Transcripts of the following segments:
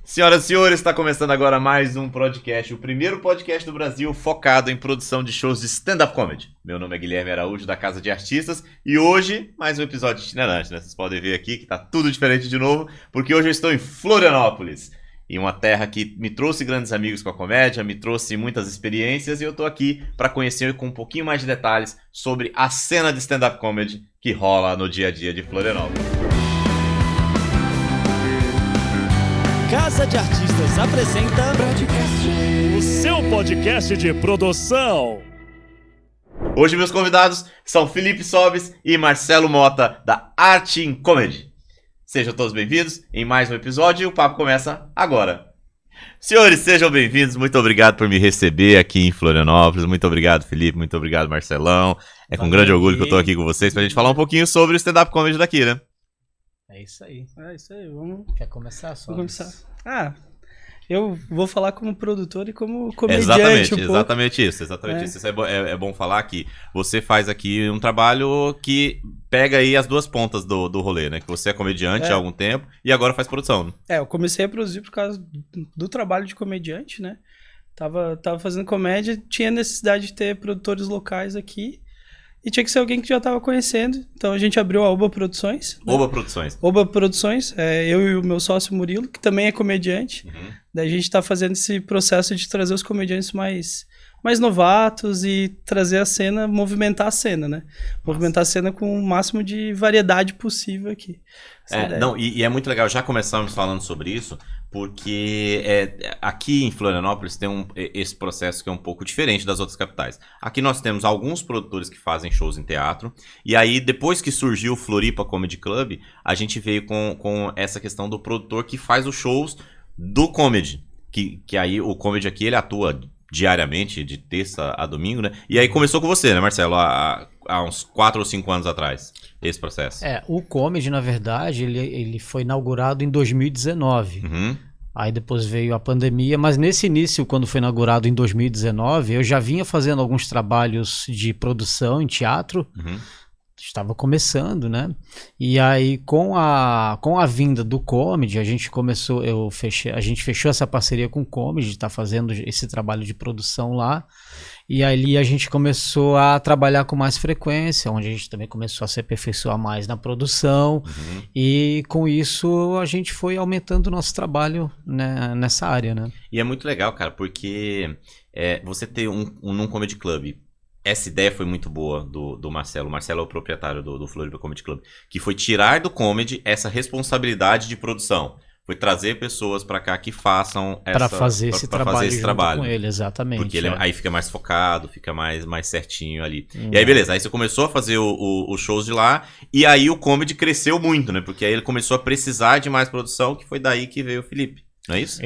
Senhoras e senhores, está começando agora mais um podcast, o primeiro podcast do Brasil focado em produção de shows de stand-up comedy. Meu nome é Guilherme Araújo, da Casa de Artistas, e hoje mais um episódio itinerante, né? Vocês podem ver aqui que tá tudo diferente de novo, porque hoje eu estou em Florianópolis, em uma terra que me trouxe grandes amigos com a comédia, me trouxe muitas experiências, e eu tô aqui para conhecer com um pouquinho mais de detalhes sobre a cena de stand-up comedy que rola no dia a dia de Florianópolis. Casa de Artistas apresenta o seu podcast de produção. Hoje meus convidados são Felipe Sobes e Marcelo Mota, da Arte in Comedy. Sejam todos bem-vindos em mais um episódio e o papo começa agora. Senhores, sejam bem-vindos, muito obrigado por me receber aqui em Florianópolis. Muito obrigado, Felipe, muito obrigado, Marcelão. É com grande orgulho que eu tô aqui com vocês pra gente falar um pouquinho sobre o stand-up comedy daqui, né? É isso aí. Vamos. Quer começar só? Vamos começar. Eu vou falar como produtor e como comediante. Exatamente isso. Isso é bom falar que você faz aqui um trabalho que pega aí as duas pontas do rolê, né? Que você é comediante há algum tempo e agora faz produção, né? Eu comecei a produzir por causa do trabalho de comediante, né? Tava fazendo comédia, tinha necessidade de ter produtores locais aqui. E tinha que ser alguém que já estava conhecendo. Então a gente abriu a Oba Produções. Né? Oba Produções. Eu e o meu sócio Murilo, que também é comediante. Uhum. Daí a gente está fazendo esse processo de trazer os comediantes mais novatos e trazer a cena, movimentar a cena, né? Movimentar a cena com o máximo de variedade possível aqui. E é muito legal, já começamos falando sobre isso, porque aqui em Florianópolis tem esse processo que é um pouco diferente das outras capitais. Aqui nós temos alguns produtores que fazem shows em teatro, e aí depois que surgiu o Floripa Comedy Club, a gente veio com essa questão do produtor que faz os shows do comedy, que aí o comedy aqui ele atua diariamente, de terça a domingo, né? E aí começou com você, né, Marcelo? Há uns 4 ou 5 anos atrás, esse processo. O comedy, na verdade, ele foi inaugurado em 2019. Uhum. Aí depois veio a pandemia, mas nesse início, quando foi inaugurado em 2019, eu já vinha fazendo alguns trabalhos de produção em teatro. Uhum. Estava começando, né? E aí, com a vinda do comedy, a gente fechou essa parceria com o comedy, tá fazendo esse trabalho de produção lá. E ali a gente começou a trabalhar com mais frequência, onde a gente também começou a se aperfeiçoar mais na produção. Uhum. E com isso a gente foi aumentando o nosso trabalho, né, nessa área, né? E é muito legal, cara, porque você ter num comedy club. Essa ideia foi muito boa do Marcelo. O Marcelo é o proprietário do Floripa Comedy Club. Que foi tirar do comedy essa responsabilidade de produção. Foi trazer pessoas pra cá que façam para fazer esse trabalho com ele, exatamente. Porque ele aí fica mais focado, fica mais certinho ali. E aí, beleza. Aí você começou a fazer os shows de lá. E aí o comedy cresceu muito, né? Porque aí ele começou a precisar de mais produção, que foi daí que veio o Felipe. Não é isso?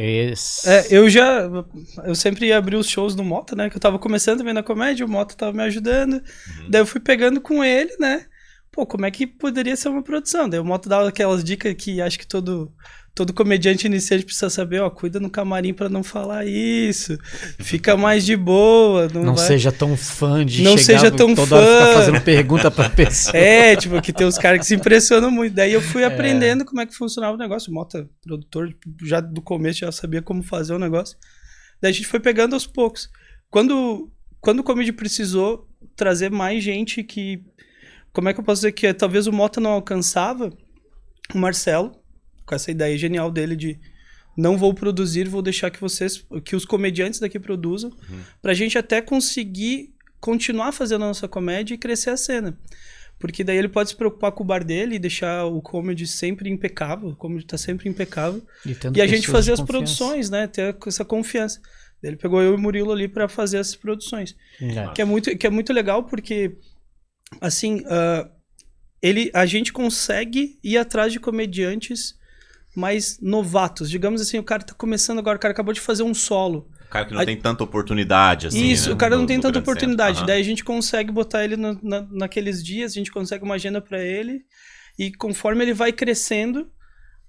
Eu sempre ia abrir os shows do Mota, né? Que eu tava começando também na comédia, o Mota tava me ajudando. Uhum. Daí eu fui pegando com ele, né? Como é que poderia ser uma produção? Daí o Mota dava aquelas dicas que acho que todo comediante iniciante precisa saber, cuida no camarim pra não falar isso, fica mais de boa. Não seja tão fã de não chegar seja tão toda fã. hora ficar fazendo pergunta pra pessoa. Que tem uns caras que se impressionam muito. Daí eu fui aprendendo como é que funcionava o negócio. O Mota, produtor, já do começo já sabia como fazer o negócio. Daí a gente foi pegando aos poucos. Quando o comedy precisou trazer mais gente que... Como é que eu posso dizer que talvez o Mota não alcançava? O Marcelo, com essa ideia genial dele de não vou produzir, vou deixar que os comediantes daqui produzam, pra gente até conseguir continuar fazendo a nossa comédia e crescer a cena. Porque daí ele pode se preocupar com o bar dele e deixar o comedy sempre impecável, o comedy tá sempre impecável, e a gente fazer as produções, né, ter essa confiança. Daí ele pegou eu e o Murilo ali pra fazer essas produções. Que é muito legal porque, assim, a gente consegue ir atrás de comediantes mais novatos. Digamos assim, o cara tá começando agora, o cara acabou de fazer um solo. O cara que não tem tanta oportunidade, assim. Isso, né? O cara não tem tanta oportunidade. Uhum. Daí a gente consegue botar ele naqueles dias, a gente consegue uma agenda pra ele, e conforme ele vai crescendo,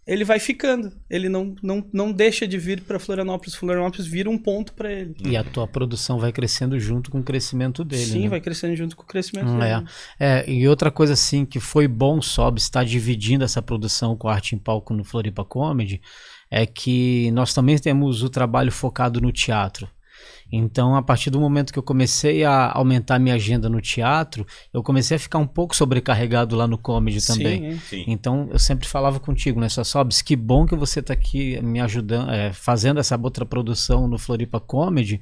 ele vai ficando. Ele não deixa de vir pra Florianópolis. Florianópolis vira um ponto pra ele. E a tua produção vai crescendo junto com o crescimento dele. Sim, né? Vai crescendo junto com o crescimento dele. E outra coisa assim que foi bom, Sob, estar dividindo essa produção com a Arte em Palco no Floripa Comedy, é que nós também temos o trabalho focado no teatro. Então, a partir do momento que eu comecei a aumentar minha agenda no teatro, eu comecei a ficar um pouco sobrecarregado lá no comedy também. Sim. Então, eu sempre falava contigo, né, Sobs, que bom que você está aqui me ajudando, fazendo essa outra produção no Floripa Comedy,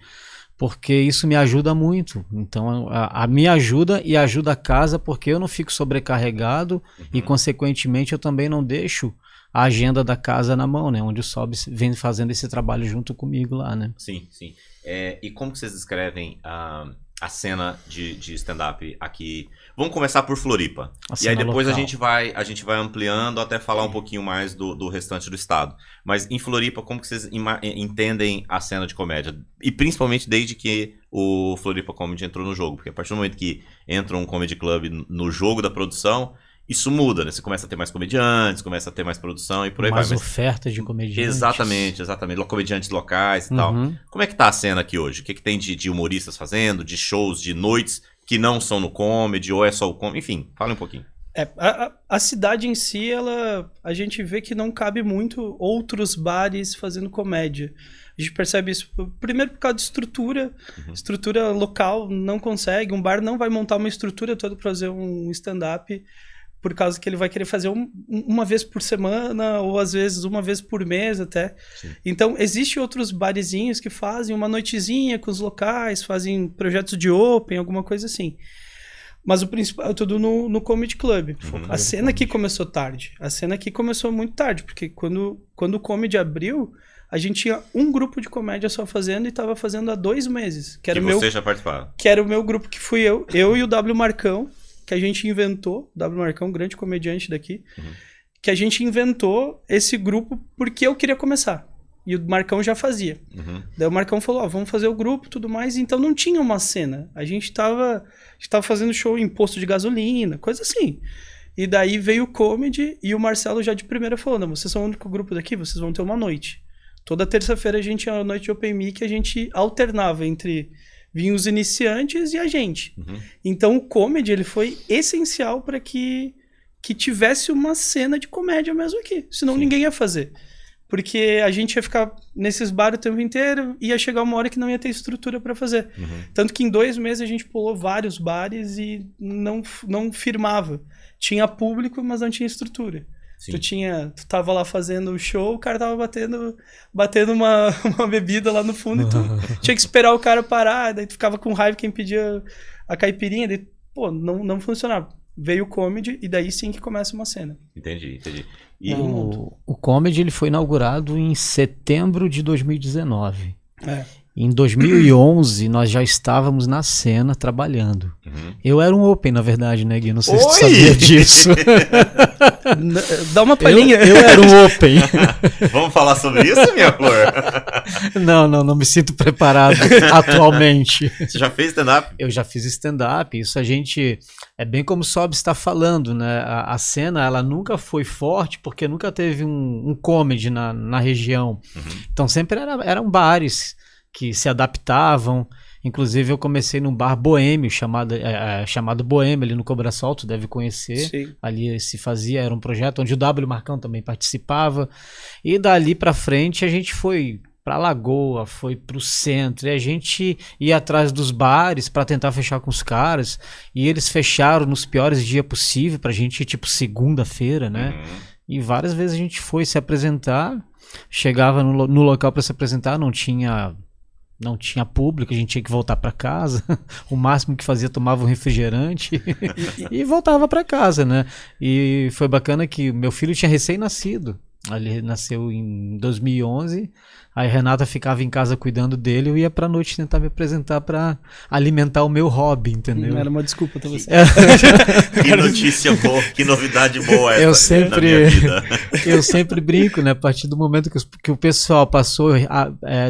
porque isso me ajuda muito. Então, a me ajuda e ajuda a casa, porque eu não fico sobrecarregado e, consequentemente, eu também não deixo a agenda da casa na mão, né? Onde o Sobs vem fazendo esse trabalho junto comigo lá, né? Sim. E como que vocês descrevem a cena de stand-up aqui? Vamos começar por Floripa. E aí depois a gente vai ampliando até falar um pouquinho mais do restante do estado. Mas em Floripa, como que vocês entendem a cena de comédia? E principalmente desde que o Floripa Comedy entrou no jogo. Porque a partir do momento que entra um comedy club no jogo da produção, isso muda, né? Você começa a ter mais comediantes, começa a ter mais produção e por aí vai. Mais oferta de comediantes. Exatamente. Comediantes locais e tal. Como é que tá a cena aqui hoje? O que tem de humoristas fazendo, de shows, de noites que não são no comedy ou é só o comedy? Enfim, fala um pouquinho. A cidade em si, a gente vê que não cabe muito outros bares fazendo comédia. A gente percebe isso, primeiro por causa de estrutura. Estrutura local não consegue. Um bar não vai montar uma estrutura toda para fazer um stand-up, por causa que ele vai querer fazer uma vez por semana, ou às vezes uma vez por mês até. Sim. Então, existem outros barezinhos que fazem uma noitezinha com os locais, fazem projetos de open, alguma coisa assim. Mas o principal é tudo no Comedy Club. A cena aqui começou tarde. A cena aqui começou muito tarde, porque quando o Comedy abriu, a gente tinha um grupo de comédia só fazendo e estava fazendo há 2 meses. Que você já participava? Que era o meu grupo, que fui eu e o W Marcão, que a gente inventou, W Marcão, um grande comediante daqui, que a gente inventou esse grupo porque eu queria começar. E o Marcão já fazia. Daí o Marcão falou, vamos fazer o grupo e tudo mais. Então não tinha uma cena. A gente tava fazendo show em posto de gasolina, coisa assim. E daí veio o comedy e o Marcelo já de primeira falou, não, vocês são o único grupo daqui, vocês vão ter uma noite. Toda terça-feira a gente tinha uma noite de Open Mic, a gente alternava entre vinham os iniciantes e a gente. Então o comedy ele foi essencial para que tivesse uma cena de comédia mesmo aqui. Senão ninguém ia fazer. Porque a gente ia ficar nesses bares o tempo inteiro e ia chegar uma hora que não ia ter estrutura para fazer. Tanto que em 2 meses a gente pulou vários bares e não firmava. Tinha público, mas não tinha estrutura. Tu tava lá fazendo o show, o cara tava batendo uma bebida lá no fundo e tu tinha que esperar o cara parar, daí tu ficava com raiva quem pedia a caipirinha, daí, não funcionava. Veio o comedy e daí sim que começa uma cena. Entendi. E o comedy ele foi inaugurado em setembro de 2019. Em 2011, nós já estávamos na cena trabalhando. Eu era um open, na verdade, né, Gui? Não sei se tu sabia disso. Dá uma palhinha. Eu era um open. Vamos falar sobre isso, minha flor? Não me sinto preparado atualmente. Você já fez stand-up? Eu já fiz stand-up. Isso a gente... É bem como o Sobs está falando, né? A cena, ela nunca foi forte porque nunca teve um comedy na região. Então sempre eram bares que se adaptavam. Inclusive eu comecei num bar boêmio chamado Boêmio, ali no Cobrasol, tu deve conhecer. Sim. Ali se fazia, era um projeto onde o W Marcão também participava. E dali pra frente a gente foi pra Lagoa, foi pro centro, e a gente ia atrás dos bares pra tentar fechar com os caras, e eles fecharam nos piores dias possível pra gente ir, tipo segunda-feira, né? E várias vezes a gente foi se apresentar, chegava no local pra se apresentar, não tinha público, a gente tinha que voltar para casa. O máximo que fazia, tomava um refrigerante e voltava para casa, né? E foi bacana que meu filho tinha recém-nascido. Ele nasceu em 2011. Aí a Renata ficava em casa cuidando dele, eu ia pra noite tentar me apresentar pra alimentar o meu hobby, entendeu? Era uma desculpa pra você. Que notícia boa, que novidade boa essa na minha vida. Eu sempre brinco, né? A partir do momento que o pessoal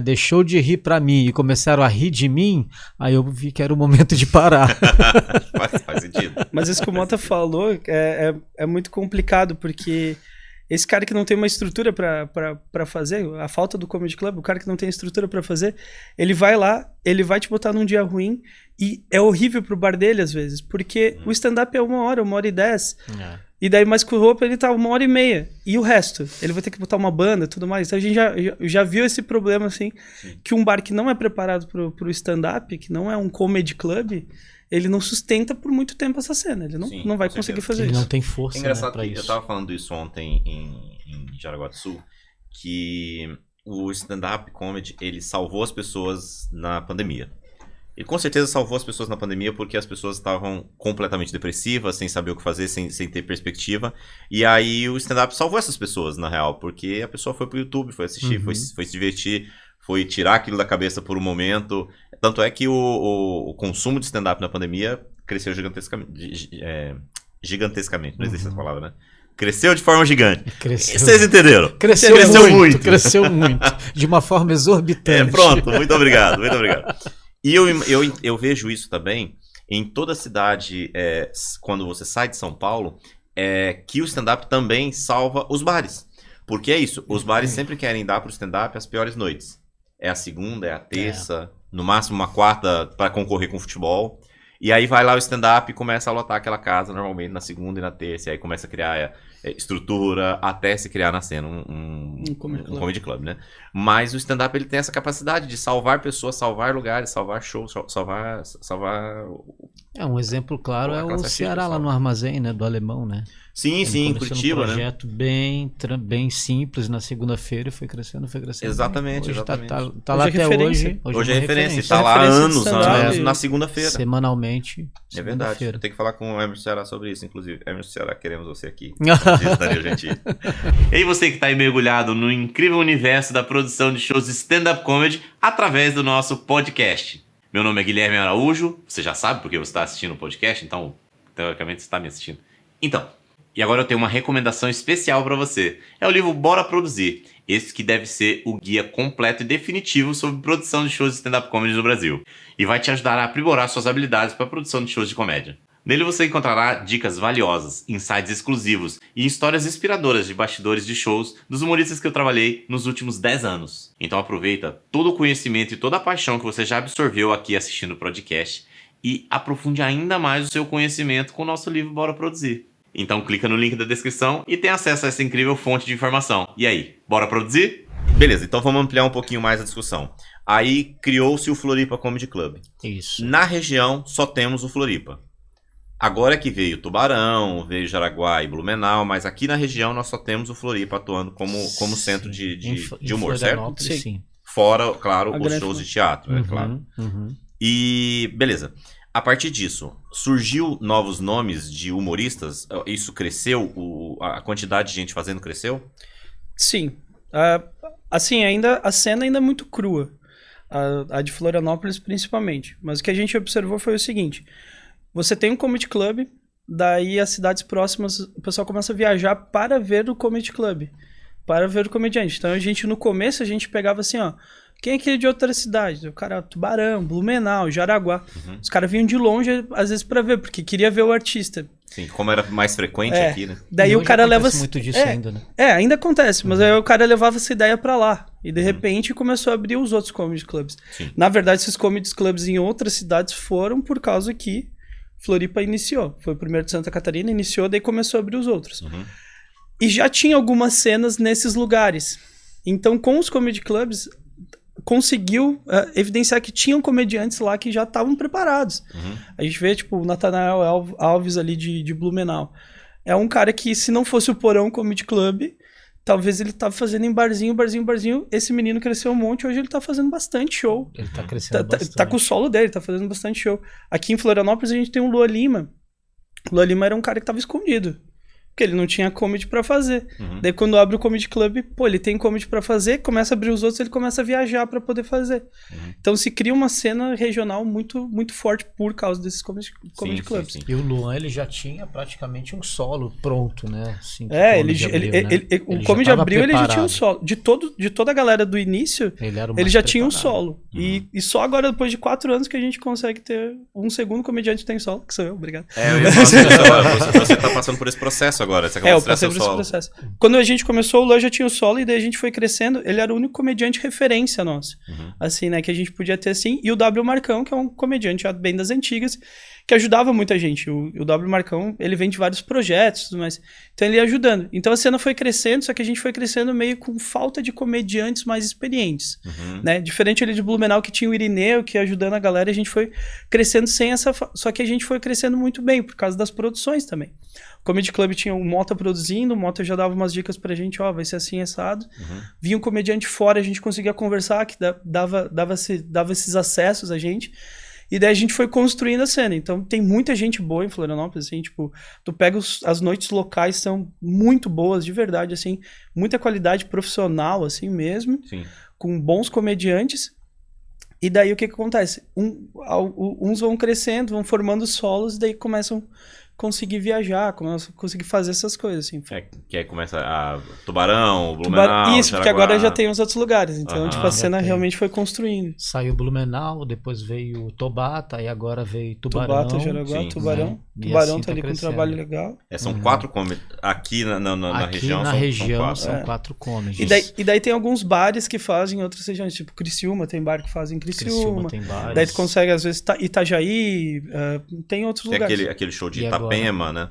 deixou de rir pra mim e começaram a rir de mim, aí eu vi que era o momento de parar. Faz sentido. Mas isso que o Mota falou é muito complicado, porque esse cara que não tem uma estrutura pra fazer, a falta do Comedy Club, o cara que não tem estrutura pra fazer, ele vai lá, ele vai te botar num dia ruim e é horrível pro bar dele às vezes, porque o stand-up é 1 hora, 1h10. E daí, mais com roupa, ele tá 1h30. E o resto? Ele vai ter que botar uma banda e tudo mais. Então a gente já viu esse problema, assim, que um bar que não é preparado pro stand-up, que não é um comedy club, ele não sustenta por muito tempo essa cena. Ele não vai conseguir fazer isso. Ele não tem força, engraçado pra que isso. Eu tava falando isso ontem em Jaraguá do Sul, que o stand-up comedy, ele salvou as pessoas na pandemia. Ele com certeza salvou as pessoas na pandemia porque as pessoas estavam completamente depressivas, sem saber o que fazer, sem ter perspectiva. E aí o stand-up salvou essas pessoas, na real, porque a pessoa foi pro YouTube, foi assistir, foi se divertir, foi tirar aquilo da cabeça por um momento. Tanto é que o consumo de stand-up na pandemia cresceu gigantescamente, não existe essa palavra, né? Cresceu de forma gigante. Vocês entenderam? Cresceu muito. Cresceu muito. De uma forma exorbitante. Pronto, muito obrigado. E eu vejo isso também em toda cidade, quando você sai de São Paulo, que o stand-up também salva os bares. Porque é isso, os bares sempre querem dar pro stand-up as piores noites. É a segunda, é a terça, no máximo uma quarta para concorrer com o futebol. E aí vai lá o stand-up e começa a lotar aquela casa normalmente na segunda e na terça. E aí começa a criar estrutura até se criar na cena um comedy club, né? Mas o stand-up ele tem essa capacidade de salvar pessoas, salvar lugares, salvar shows, salvar... Um exemplo claro é o Ceará lá no Armazém, né? Do Alemão, né? Sim, em Curitiba, né? Um projeto bem simples na segunda-feira e foi crescendo. Exatamente, hoje exatamente. Tá lá até hoje. Hoje é referência. Está lá há anos na segunda-feira. Semanalmente. É verdade. Eu tenho que falar com o Emerson Ceará sobre isso, inclusive. Emerson Ceará, queremos você aqui. E aí você que está aí mergulhado no incrível universo da produção de shows de stand-up comedy através do nosso podcast. Meu nome é Guilherme Araújo. Você já sabe porque você está assistindo o podcast, então, teoricamente, você está me assistindo. Então, e agora eu tenho uma recomendação especial para você. É o livro Bora Produzir. Esse que deve ser o guia completo e definitivo sobre produção de shows de stand-up comedy no Brasil. E vai te ajudar a aprimorar suas habilidades para a produção de shows de comédia. Nele você encontrará dicas valiosas, insights exclusivos e histórias inspiradoras de bastidores de shows dos humoristas que eu trabalhei nos últimos 10 anos. Então aproveita todo o conhecimento e toda a paixão que você já absorveu aqui assistindo o podcast e aprofunde ainda mais o seu conhecimento com o nosso livro Bora Produzir. Então clica no link da descrição e tem acesso a essa incrível fonte de informação. E aí, bora produzir? Beleza, então vamos ampliar um pouquinho mais a discussão. Aí criou-se o Floripa Comedy Club. Isso. Na região só temos o Floripa. Agora que veio Tubarão, veio Jaraguá e Blumenau, mas aqui na região nós só temos o Floripa atuando como centro de humor, certo? Sim. Fora, claro, os shows de teatro, é claro. E, beleza. A partir disso, surgiu novos nomes de humoristas? Isso cresceu? A quantidade de gente fazendo cresceu? Sim. Assim, a cena ainda é muito crua. A de Florianópolis, principalmente. Mas o que a gente observou foi o seguinte. Você tem um comedy club, daí as cidades próximas, o pessoal começa a viajar para ver o comedy club. Para ver o comediante. Então, no começo, a gente pegava assim, ó. Quem é aquele de outra cidade? O cara, Tubarão, Blumenau, Jaraguá. Os caras vinham de longe, às vezes, pra ver, porque queria ver o artista. Sim, como era mais frequente aqui, né? Daí o cara leva... muito disso ainda, né? Ainda acontece, mas aí o cara levava essa ideia pra lá. E, de repente, começou a abrir os outros comedy clubs. Sim. Na verdade, esses comedy clubs em outras cidades foram por causa que Floripa iniciou. Foi o primeiro de Santa Catarina, iniciou, daí começou a abrir os outros. E já tinha algumas cenas nesses lugares. Então, com os comedy clubs, conseguiu evidenciar que tinham comediantes lá que já estavam preparados. A gente vê, tipo, o Natanael Alves ali de Blumenau. É um cara que, se não fosse o Porão Comedy Club, talvez ele tava fazendo em barzinho. Esse menino cresceu um monte, hoje ele tá fazendo bastante show. Ele tá crescendo bastante. Tá com o solo dele, tá fazendo bastante show. Aqui em Florianópolis a gente tem o Lua Lima. O Lua Lima era um cara que tava escondido. Porque ele não tinha comedy pra fazer. Daí quando abre o comedy club, ele tem comedy pra fazer, começa a abrir os outros, ele começa a viajar pra poder fazer. Então se cria uma cena regional muito, muito forte por causa desses comedy clubs. Sim. E o Luan, ele já tinha praticamente um solo pronto, né? Assim, o comedy abriu, ele já tinha um solo. De toda a galera do início, ele já tinha um solo. E só agora, depois de 4 anos, que a gente consegue ter um segundo comediante que tem solo, que sou eu, obrigado. Você tá passando por esse processo agora. Você eu passei por esse processo. Quando a gente começou, o Luan já tinha o solo e daí a gente foi crescendo. Ele era o único comediante referência nosso. Assim, né? Que a gente podia ter assim. E o W Marcão, que é um comediante já bem das antigas, que ajudava muita gente. O W Marcão, ele vem de vários projetos, mas então ele ia ajudando. Então a cena foi crescendo, só que a gente foi crescendo meio com falta de comediantes mais experientes, né? Diferente ali de Blumenau, que tinha o Irineu, que ia ajudando a galera, a gente foi crescendo sem essa... Só que a gente foi crescendo muito bem, por causa das produções também. O Comedy Club tinha o Mota produzindo, o Mota já dava umas dicas pra gente, vai ser assim, assado. Vinha um comediante fora, a gente conseguia conversar, que dava esses acessos a gente. E daí a gente foi construindo a cena. Então tem muita gente boa em Florianópolis, assim, tipo, tu pega as noites locais, são muito boas, de verdade, assim, muita qualidade profissional, assim mesmo, com bons comediantes. E daí o que acontece? Uns vão crescendo, vão formando solos, e daí começam conseguir viajar, conseguir fazer essas coisas, assim. Que aí começa a Tubarão, Blumenau, isso, porque agora já tem os outros lugares. Então, tipo, a cena realmente foi construindo. Saiu Blumenau, depois veio Tobata, e agora veio Tubarão. Tobata, Jaraguá, Tubarão. Tubarão tá ali com um trabalho legal. São 4 comedies. Aqui na região, são 4 comedies. E daí tem alguns bares que fazem em outras regiões, tipo Criciúma, tem bar que fazem em Criciúma. Tem bares. Daí tu consegue, às vezes, Itajaí, tem outros lugares. Tem aquele show de Itapema, né?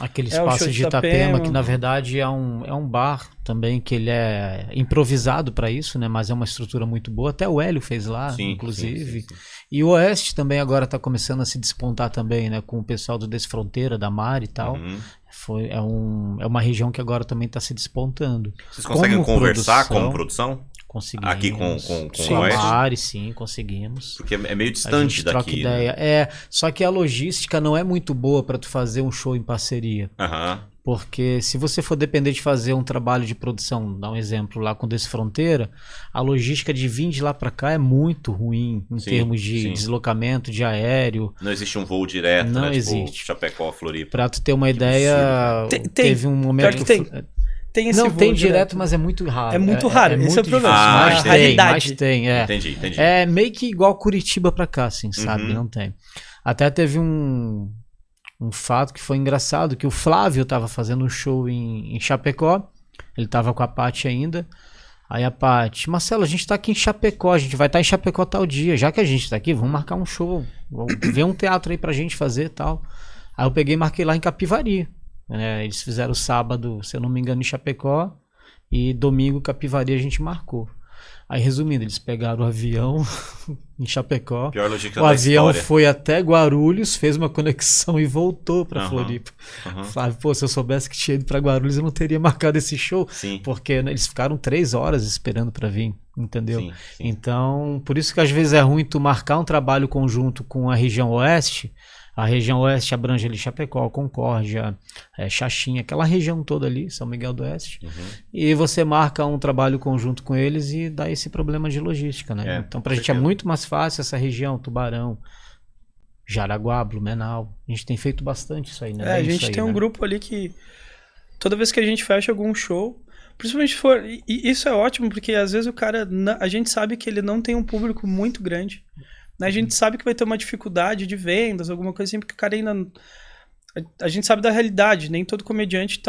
Aquele espaço de Itapema, que na verdade é um bar também, que ele é improvisado para isso, né? Mas é uma estrutura muito boa. Até o Hélio fez lá, inclusive. Sim. E o Oeste também agora está começando a se despontar também, né? Com o pessoal do Desfronteira, da Mar e tal. É uma região que agora também está se despontando. Vocês conseguem conversar como produção? Conseguimos. Aqui com o Oeste? Sim, conseguimos. Porque é meio distante daqui. Troca ideia. Né? Só que a logística não é muito boa para tu fazer um show em parceria. Porque se você for depender de fazer um trabalho de produção, dá um exemplo lá com o Desfronteira, a logística de vir de lá para cá é muito ruim em termos de deslocamento, de aéreo. Não existe um voo direto, não né? existe. Tipo, Chapecó, Floripa. Pra tu ter uma ideia, teve um momento que tem direto, mas é muito raro. É muito raro, esse é o problema. Mas tem. Entendi. É meio que igual Curitiba pra cá, assim, sabe? Não tem. Até teve um fato que foi engraçado, que o Flávio tava fazendo um show em Chapecó, ele tava com a Paty ainda, aí a Paty, Marcelo, a gente tá aqui em Chapecó, a gente vai estar em Chapecó tal dia, já que a gente tá aqui, vamos marcar um show, ver um teatro aí pra gente fazer e tal. Aí eu peguei e marquei lá em Capivari. Eles fizeram sábado, se eu não me engano, em Chapecó, e domingo Capivari a gente marcou. Aí, resumindo, eles pegaram o avião em Chapecó, pior logística o avião foi até Guarulhos, fez uma conexão e voltou pra Floripa. Flávio, se eu soubesse que tinha ido pra Guarulhos, eu não teria marcado esse show, porque né, eles ficaram 3 horas esperando pra vir, entendeu? Sim. Então, por isso que às vezes é ruim tu marcar um trabalho conjunto com a região Oeste. A região Oeste abrange ali Chapecó, Concórdia, Xaxim, aquela região toda ali, São Miguel do Oeste. E você marca um trabalho conjunto com eles e dá esse problema de logística, né? Então pra gente é muito mais fácil essa região, Tubarão, Jaraguá, Blumenau. A gente tem feito bastante isso aí, né? A gente tem um grupo ali que toda vez que a gente fecha algum show, principalmente se for... E isso é ótimo, porque às vezes o cara... A gente sabe que ele não tem um público muito grande. A gente sabe que vai ter uma dificuldade de vendas, alguma coisa assim, porque o cara ainda... A gente sabe da realidade, nem todo comediante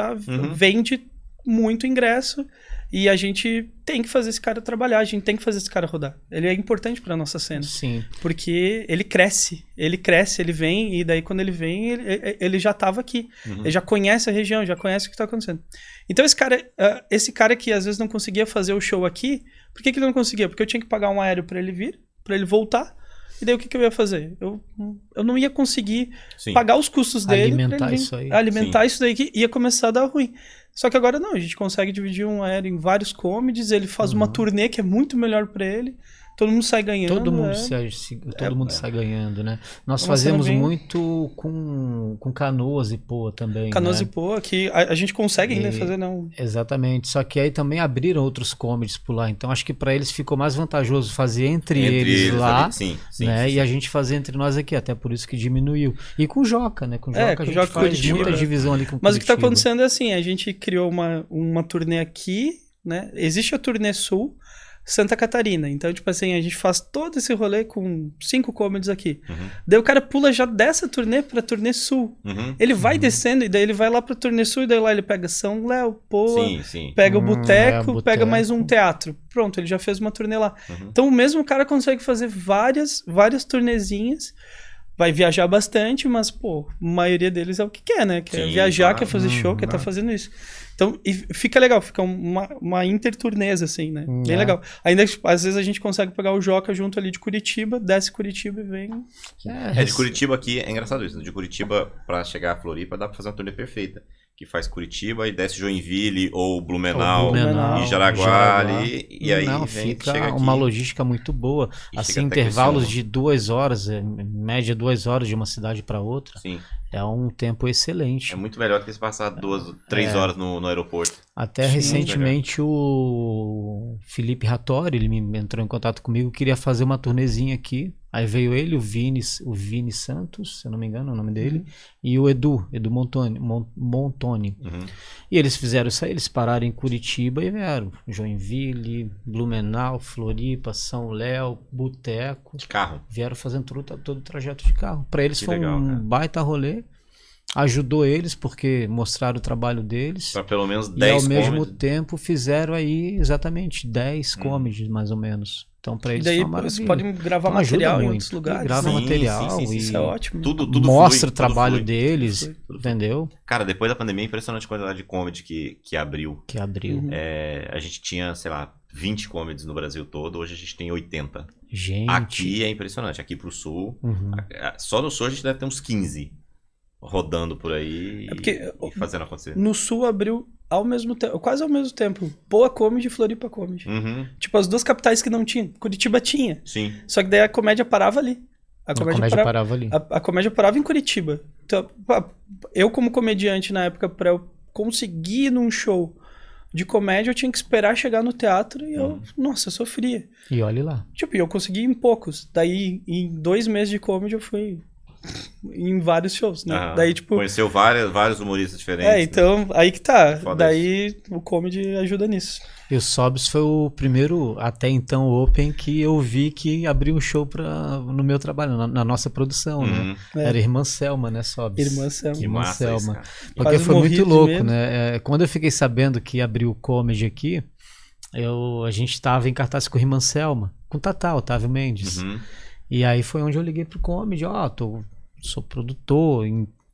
vende muito ingresso e a gente tem que fazer esse cara trabalhar, a gente tem que fazer esse cara rodar. Ele é importante pra nossa cena. Sim. Porque ele cresce, ele vem e daí quando ele vem, ele já tava aqui. Ele já conhece a região, já conhece o que tá acontecendo. Então esse cara que às vezes não conseguia fazer o show aqui, por que ele não conseguia? Porque eu tinha que pagar um aéreo pra ele vir, pra ele voltar. E daí o que eu ia fazer? Eu não ia conseguir pagar os custos dele. Alimentar isso daí que ia começar a dar ruim. Só que agora não, a gente consegue dividir um aéreo em vários comedies, ele faz uma turnê que é muito melhor pra ele. Todo mundo sai ganhando. Todo mundo sai ganhando, né? Nós fazemos muito com Canoas e Poa também. Canoas e Poa, que a gente consegue ainda fazer, não. Exatamente. Só que aí também abriram outros comedies por lá. Então acho que para eles ficou mais vantajoso fazer entre eles lá, né? E a gente fazer entre nós aqui. Até por isso que diminuiu. E com o Joca, né? Com o Joca a gente faz Curitiba, muita divisão ali com o Mas o que tá acontecendo é assim, a gente criou uma turnê aqui, né? Existe a turnê Sul, Santa Catarina. Então, tipo assim, a gente faz todo esse rolê com 5 comedies aqui. Daí o cara pula já dessa turnê pra turnê sul. Ele vai descendo e daí ele vai lá pra turnê sul e daí lá ele pega São Léo, Poa, pega o Boteco, pega mais um teatro. Pronto, ele já fez uma turnê lá. Então o mesmo cara consegue fazer várias turnezinhas vai viajar bastante, mas, pô, a maioria deles é o que quer, né? Quer viajar, quer fazer show, quer estar fazendo isso. Então, e fica legal, fica uma interturnês, assim, né? Bem legal. Ainda que, às vezes, a gente consegue pegar o Joca junto ali de Curitiba, desce Curitiba e vem... De Curitiba aqui, é engraçado isso, de Curitiba pra chegar a Floripa dá pra fazer uma turnê perfeita. Que faz Curitiba e desce Joinville ou Blumenau e Jaraguá ali, e aí fica chega uma aqui, logística muito boa. E assim, intervalos de 2 horas, em média 2 horas de uma cidade para outra. Sim. É um tempo excelente. É muito melhor do que se passar 2, 3 horas no aeroporto. Até recentemente o Felipe Rattori, ele me entrou em contato comigo, queria fazer uma turnezinha aqui. Aí veio ele, o Vini Santos, se eu não me engano é o nome dele, e o Edu Montoni. E eles fizeram isso aí, eles pararam em Curitiba e vieram. Joinville, Blumenau, Floripa, São Léo, Boteco. De carro. Vieram fazendo todo o trajeto de carro. Para eles foi legal, um baita rolê. Ajudou eles porque mostraram o trabalho deles. Para pelo menos 10 E ao mesmo comedy. tempo fizeram aí exatamente 10 comedies mais ou menos. Então para eles E daí foi uma maravilha. vocês podem gravar Então, ajuda material em muito. outros lugares. E grava Sim, material sim, e Isso é ótimo. Tudo mostra flui, o trabalho tudo flui. deles, Tudo flui. entendeu? Cara, depois da pandemia é impressionante a quantidade de comedy que abriu. Que abriu. A gente tinha, sei lá, 20 comedies no Brasil todo, hoje a gente tem 80. Gente. Aqui é impressionante, aqui pro sul, só no sul a gente deve ter uns 15 rodando por aí e fazendo acontecer. No sul abriu ao mesmo tempo, quase ao mesmo tempo, Poa Comedy e Floripa Comedy. Tipo, as duas capitais que não tinham. Curitiba tinha. Sim. Só que daí a comédia parava ali. A comédia parava ali. A comédia parava em Curitiba. Então, eu como comediante na época, pra eu conseguir ir num show de comédia, eu tinha que esperar chegar no teatro e eu sofria. E olhe lá. Tipo, eu consegui em poucos. Daí, em 2 meses de comédia, eu fui em vários shows, né? Daí, tipo... Conheceu vários humoristas diferentes. Então, aí que tá. Foda Daí, o comedy ajuda nisso. E o Sobs foi o primeiro, até então, open que eu vi que abriu um show no meu trabalho, na nossa produção, né? Era Irmã Selma, né, Sobs? Irmã Selma. Que massa Selma. isso, cara. Porque Quase foi morri muito de louco, medo. né? Quando eu fiquei sabendo que abriu o comedy aqui, a gente tava em cartaz com a Irmã Selma, com o Tatá, Otávio Mendes. E aí foi onde eu liguei pro comedy, sou produtor,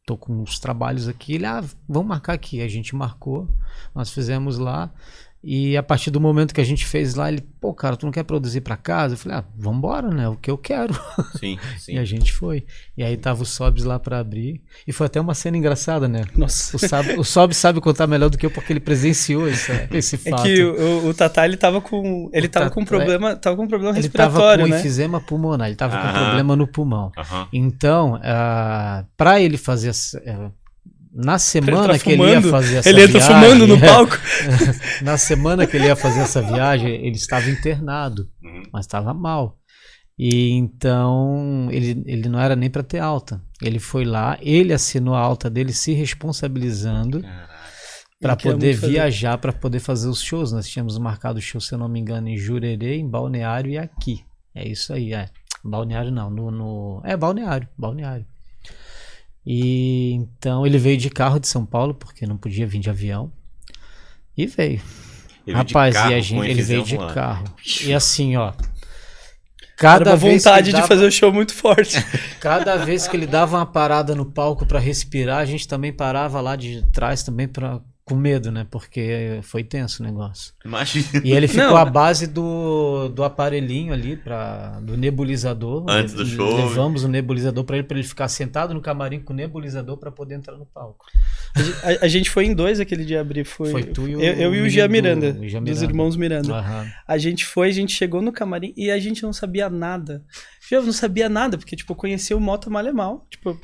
tô com uns trabalhos aqui. Ele, vamos marcar aqui. A gente marcou, nós fizemos lá. E a partir do momento que a gente fez lá, ele, cara, tu não quer produzir pra casa? Eu falei, vambora, né? O que eu quero. Sim. E a gente foi. E aí tava o Sobs lá pra abrir. E foi até uma cena engraçada, né? Nossa. O Sobs sabe contar melhor do que eu, porque ele presenciou esse fato. É que o Tatá, ele tava com um problema Ele tava respiratório, com né? enfisema pulmonar, ele tava com problema no pulmão. Então, Pra ele fazer na semana que ele ia fazer essa viagem... Ele entra fumando no palco. Na semana que ele ia fazer essa viagem, ele estava internado, mas estava mal. E então, ele não era nem para ter alta. Ele foi lá, ele assinou a alta dele se responsabilizando para poder viajar, para poder fazer os shows. Nós tínhamos marcado o show, se eu não me engano, em Jurerê, em Balneário e aqui. É isso aí, Balneário não, Balneário. E então ele veio de carro de São Paulo, porque não podia vir de avião. E veio. Rapaz, ele veio de carro. E assim, cada vez vontade de fazer o show muito forte. Cada vez que ele dava uma parada no palco para respirar, a gente também parava lá de trás também com medo, né? Porque foi tenso o negócio. Imagina. E ele ficou à base do aparelhinho ali, do nebulizador. Antes do show. Levamos o nebulizador para ele ficar sentado no camarim com o nebulizador para poder entrar no palco. A gente foi em 2 aquele dia abrir. Foi tu e eu e o Gia Miranda, dos irmãos Miranda. A gente chegou no camarim e a gente não sabia nada. Eu não sabia nada, porque, tipo, eu conheci o Mota Malemal. Tipo,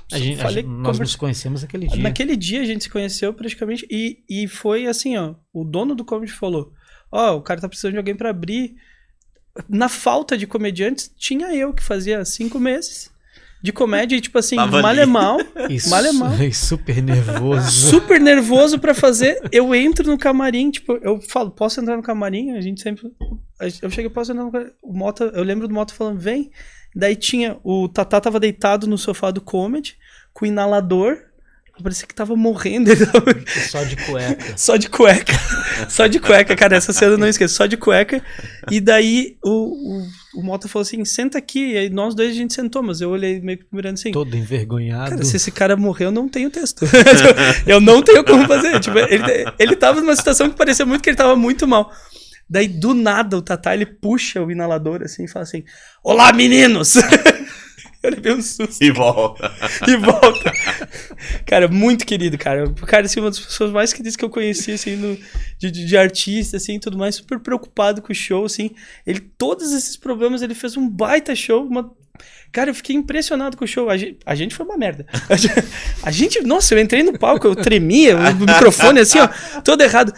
nós nos conhecemos aquele dia. Naquele dia a gente se conheceu praticamente e foi assim, o dono do comedy falou, o cara tá precisando de alguém pra abrir. Na falta de comediantes, tinha eu que fazia 5 meses de comédia e, tipo assim, malemal. Super nervoso. Super nervoso pra fazer. Eu entro no camarim, tipo, eu falo, posso entrar no camarim? A gente sempre... Eu cheguei, posso entrar no camarim? O Mota, eu lembro do Mota falando, vem. Daí o Tatá tava deitado no sofá do comedy, com o inalador. Parecia que tava morrendo. Só de cueca. Só de cueca, cara. Essa cena eu não esqueço. Só de cueca. E daí o o Mota falou assim, senta aqui. E aí nós dois a gente sentou, mas eu olhei meio que mirando assim. Todo envergonhado. Cara, se esse cara morrer, eu não tenho texto. Eu não tenho como fazer. Tipo, ele tava numa situação que parecia muito que ele tava muito mal. Daí, do nada, o Tatá, ele puxa o inalador assim e fala assim, olá, meninos! Eu levei um susto. E volta. E volta. Cara, muito querido, cara. O cara, assim, uma das pessoas mais queridas que eu conheci, assim, de artista, assim, tudo mais, super preocupado com o show, assim. Todos esses problemas, ele fez um baita show, Cara, eu fiquei impressionado com o show. A gente foi uma merda. Nossa, eu entrei no palco, eu tremia, o microfone assim, ó, todo errado.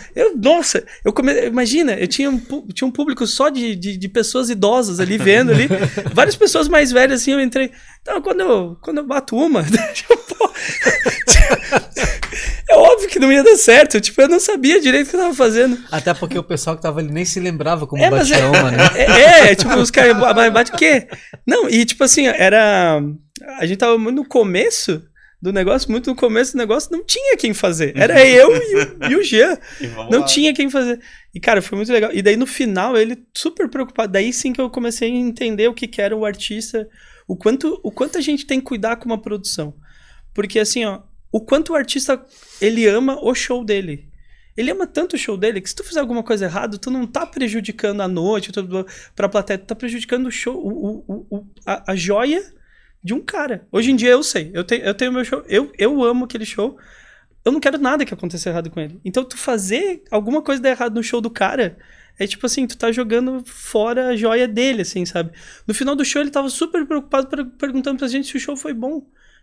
Imagina, eu tinha um público só de pessoas idosas ali, vendo ali. Várias pessoas mais velhas, assim, eu entrei. Então, quando eu bato uma, é óbvio que não ia dar certo. Tipo, eu não sabia direito o que eu tava fazendo. Até porque o pessoal que tava ali nem se lembrava como batia uma, né? Tipo, os caras bate o quê? Não, e tipo assim, a gente tava muito no começo do negócio, não tinha quem fazer. Era eu e o Jean. Não tinha quem fazer. E, cara, foi muito legal. E daí, no final, ele super preocupado. Daí sim que eu comecei a entender o que era o artista, o quanto a gente tem que cuidar com uma produção. Porque, assim, ó, o quanto o artista, ele ama o show dele. Ele ama tanto o show dele que se tu fizer alguma coisa errada, tu não tá prejudicando a noite pra plateia, tu tá prejudicando o show, a joia de um cara. Hoje em dia eu sei, eu tenho meu show, eu amo aquele show, eu não quero nada que aconteça errado com ele. Então tu fazer alguma coisa dar errado no show do cara, é tipo assim, tu tá jogando fora a joia dele, assim, sabe? No final do show ele tava super preocupado perguntando pra gente se o show foi bom.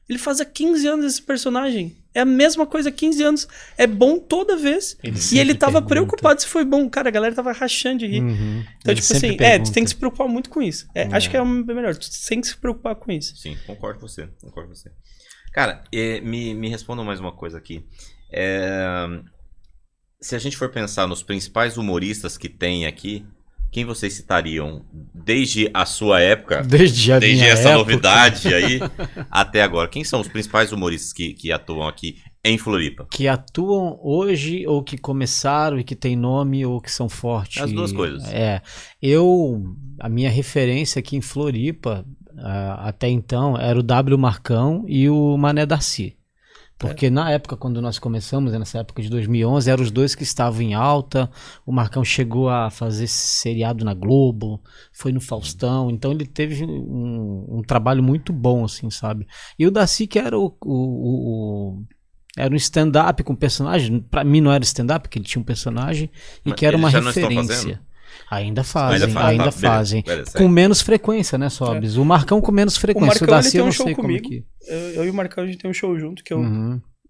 Ele faz há 15 anos esse personagem. É a mesma coisa há 15 anos. É bom toda vez. E ele tava preocupado se foi bom. Cara, a galera tava rachando de rir. Uhum. Então, tipo assim, tu tem que se preocupar muito com isso. Acho que é o melhor. Tu tem que se preocupar com isso. Sim, concordo com você. Cara, me respondam mais uma coisa aqui. Se a gente for pensar nos principais humoristas que tem aqui, quem vocês citariam desde a sua época, desde essa época, novidade aí, até agora? Quem são os principais humoristas que atuam aqui em Floripa? Que atuam hoje, ou que começaram e que tem nome, ou que são fortes? As duas coisas. A minha referência aqui em Floripa, até então, era o W Marcão e o Mané Darcy. Porque na época, quando nós começamos, nessa época de 2011, eram os dois que estavam em alta. O Marcão chegou a fazer seriado na Globo, foi no Faustão. Então ele teve um trabalho muito bom, assim, sabe? E o Darcy, que era era um stand-up com personagem. Pra mim não era stand-up, porque ele tinha um personagem e que era uma referência. Ainda fazem. Com menos frequência, né, Sobs? O Marcão com menos frequência. O Darcy eu não sei como que... Eu e o Marcão, a gente tem um show junto, que eu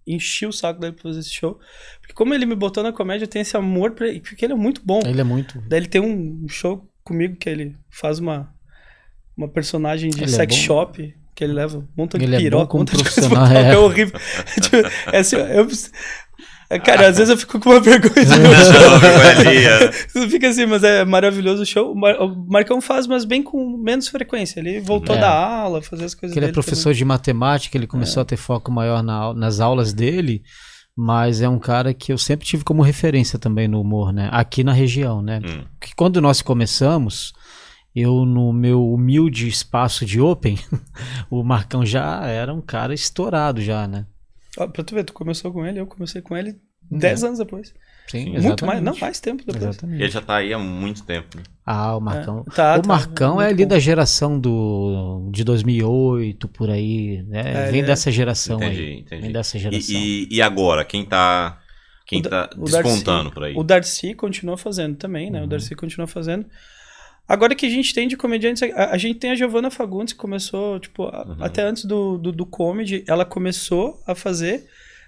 enchi o saco dele pra fazer esse show. Porque como ele me botou na comédia, eu tenho esse amor pra ele, porque ele é muito bom. Ele é muito... Daí ele tem um show comigo, que ele faz uma personagem de sex shop, que ele leva um monte de piroca, um monte de coisa, é horrível. Assim, cara, às vezes eu fico com uma vergonha do meu show. Fica assim, mas é maravilhoso o show. O Marcão faz, mas bem com menos frequência. Ele voltou da aula, fazer as coisas dele. Ele é professor de matemática, ele começou a ter foco maior nas aulas dele, mas é um cara que eu sempre tive como referência também no humor, né? Aqui na região, né? Porque quando nós começamos, eu no meu humilde espaço de open, o Marcão já era um cara estourado já, né? Pra tu ver, tu começou com ele, eu comecei com ele 10 anos depois. Sim, muito mais, não, mais tempo depois. Exatamente. Ele já tá aí há muito tempo. Né? O Marcão. O Marcão é ali da geração de 2008, por aí, né? Vem dessa geração aí. Entendi. Vem dessa geração. E agora, quem tá despontando Darcy, por aí? O Darcy continua fazendo também, né? O Darcy continua fazendo. Agora que a gente tem de comediantes, a gente tem a Giovanna Fagundes, que começou, tipo, até antes do comedy, ela começou a fazer,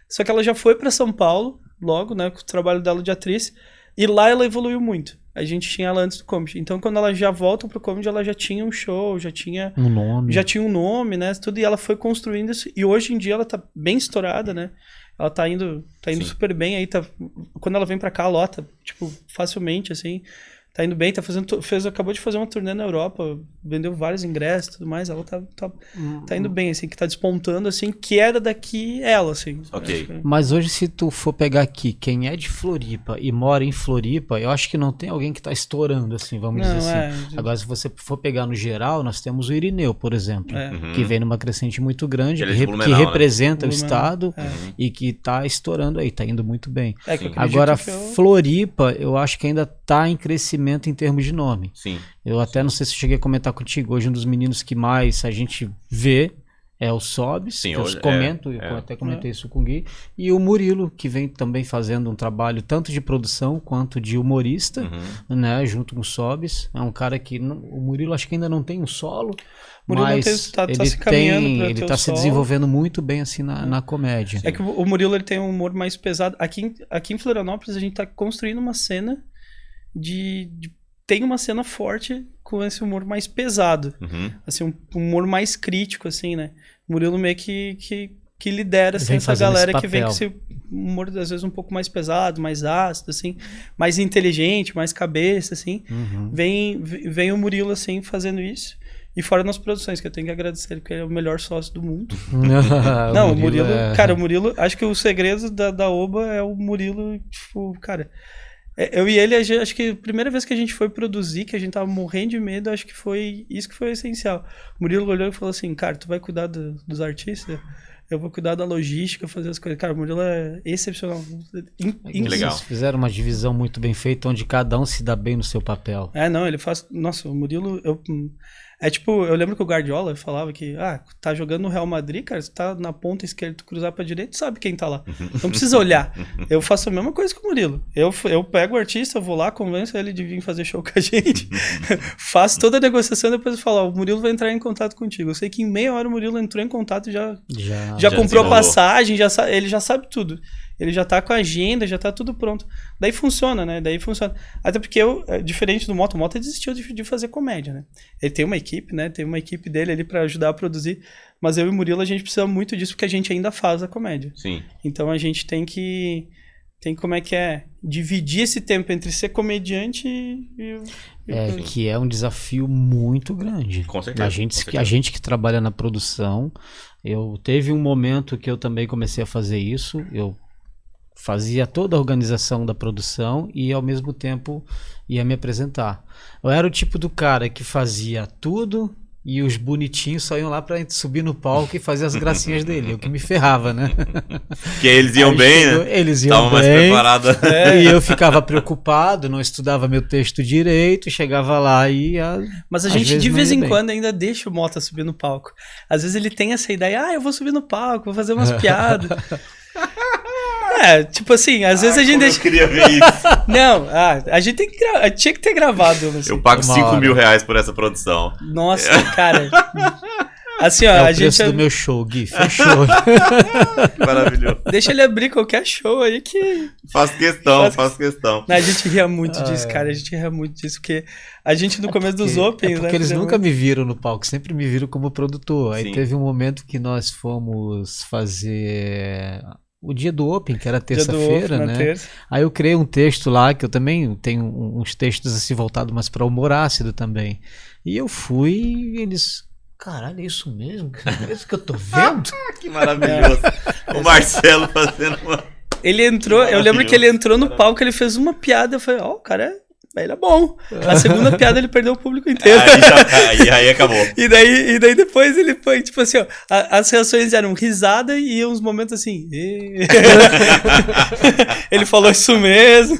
só que ela já foi pra São Paulo, logo, né, com o trabalho dela de atriz, e lá ela evoluiu muito. A gente tinha ela antes do comedy. Então, quando ela já volta pro comedy, ela já tinha um show, já tinha um nome, né, tudo, e ela foi construindo isso, e hoje em dia ela tá bem estourada, né, ela tá indo super bem aí, quando ela vem pra cá, lota, tipo, facilmente, assim. Tá indo bem, acabou de fazer uma turnê na Europa, vendeu vários ingressos e tudo mais, ela tá indo bem, assim, que tá despontando, assim, que era daqui ela, assim. Ok. Mas hoje, se tu for pegar aqui, quem é de Floripa e mora em Floripa, eu acho que não tem alguém que tá estourando, assim, vamos dizer assim. Agora, se você for pegar no geral, nós temos o Irineu, por exemplo, que vem numa crescente muito grande, que representa o estado e que tá estourando aí, tá indo muito bem. Agora, Floripa, eu acho que ainda tá em crescimento em termos de nome. Sim. Eu até não sei se eu cheguei a comentar contigo, hoje um dos meninos que mais a gente vê é o Sobs, Sim, eu comento, eu até comentei isso com o Gui, e o Murilo, que vem também fazendo um trabalho tanto de produção quanto de humorista, né, junto com o Sobs. É um cara que, o Murilo acho que ainda não tem um solo, mas ele tá se desenvolvendo muito bem assim na comédia. É que o Murilo ele tem um humor mais pesado. Aqui em Florianópolis a gente tá construindo uma cena tem uma cena forte com esse humor mais pesado, assim, um humor mais crítico, assim, né? O Murilo meio que lidera assim, essa galera que vem com esse humor às vezes um pouco mais pesado, mais ácido, assim, mais inteligente, mais cabeça, assim. Vem o Murilo assim fazendo isso. E fora nas produções, que eu tenho que agradecer, porque ele é o melhor sócio do mundo. Não, o Murilo, cara, o Murilo, acho que o segredo da Oba é o Murilo, tipo, cara. Eu e ele, acho que a primeira vez que a gente foi produzir, que a gente tava morrendo de medo, acho que foi isso que foi essencial. O Murilo olhou e falou assim, cara, tu vai cuidar dos artistas? Eu vou cuidar da logística, fazer as coisas. Cara, o Murilo é excepcional. Legal. Vocês fizeram uma divisão muito bem feita, onde cada um se dá bem no seu papel. Não, ele faz... Nossa, o Murilo... É tipo, eu lembro que o Guardiola falava que, tá jogando no Real Madrid, cara, você tá na ponta esquerda, tu cruzar pra direita, tu sabe quem tá lá. Não precisa olhar. Eu faço a mesma coisa com o Murilo. Eu pego o artista, eu vou lá, convenço ele de vir fazer show com a gente, faço toda a negociação, depois eu falo, o Murilo vai entrar em contato contigo. Eu sei que em meia hora o Murilo entrou em contato e já comprou passagem, ele já sabe tudo. Ele já tá com a agenda, já tá tudo pronto. Daí funciona, né? Até porque diferente do Mota, o Mota desistiu de fazer comédia, né? Ele tem uma equipe, né? Tem uma equipe dele ali pra ajudar a produzir. Mas eu e o Murilo, a gente precisa muito disso porque a gente ainda faz a comédia. Sim. Então a gente tem como é que é? Dividir esse tempo entre ser comediante que é um desafio muito grande. Com certeza. A gente que trabalha na produção, teve um momento que eu também comecei a fazer isso, eu fazia toda a organização da produção e ao mesmo tempo ia me apresentar. Eu era o tipo do cara que fazia tudo e os bonitinhos só iam lá pra subir no palco e fazer as gracinhas dele, o que me ferrava, né? Porque eles iam bem, né? Eles iam bem, mais preparados. E eu ficava preocupado, não estudava meu texto direito, chegava lá e mas a gente de vez em quando ainda deixa o Mota subir no palco. Às vezes ele tem essa ideia, eu vou subir no palco, vou fazer umas piadas. Tipo assim, às vezes a gente deixa... Eu queria ver isso. Não, a gente tinha que ter gravado. Assim. Eu pago R$5.000 por essa produção. Nossa, cara. Assim, ó, o preço do meu show, Gui. Fechou. Maravilhoso. Deixa ele abrir qualquer show aí que... Faço questão. Não, a gente ria muito disso, cara. A gente ria muito disso, porque a gente no começo dos Opens... porque eles nunca me viram no palco, sempre me viram como produtor. Aí teve um momento que nós fomos fazer... o dia do Open, que era terça-feira, né? Terça. Aí eu criei um texto lá, que eu também tenho uns textos assim voltados mais para humor ácido também. E eu fui e eles... Caralho, é isso mesmo? É isso que eu tô vendo? Que maravilhoso. O Marcelo fazendo uma... Ele entrou, eu lembro que ele entrou no palco, ele fez uma piada, eu falei, cara, ele é bom. A segunda piada ele perdeu o público inteiro. Aí acabou. E daí depois ele foi, tipo assim, ó, as reações eram risada e uns momentos assim. Ele falou isso mesmo.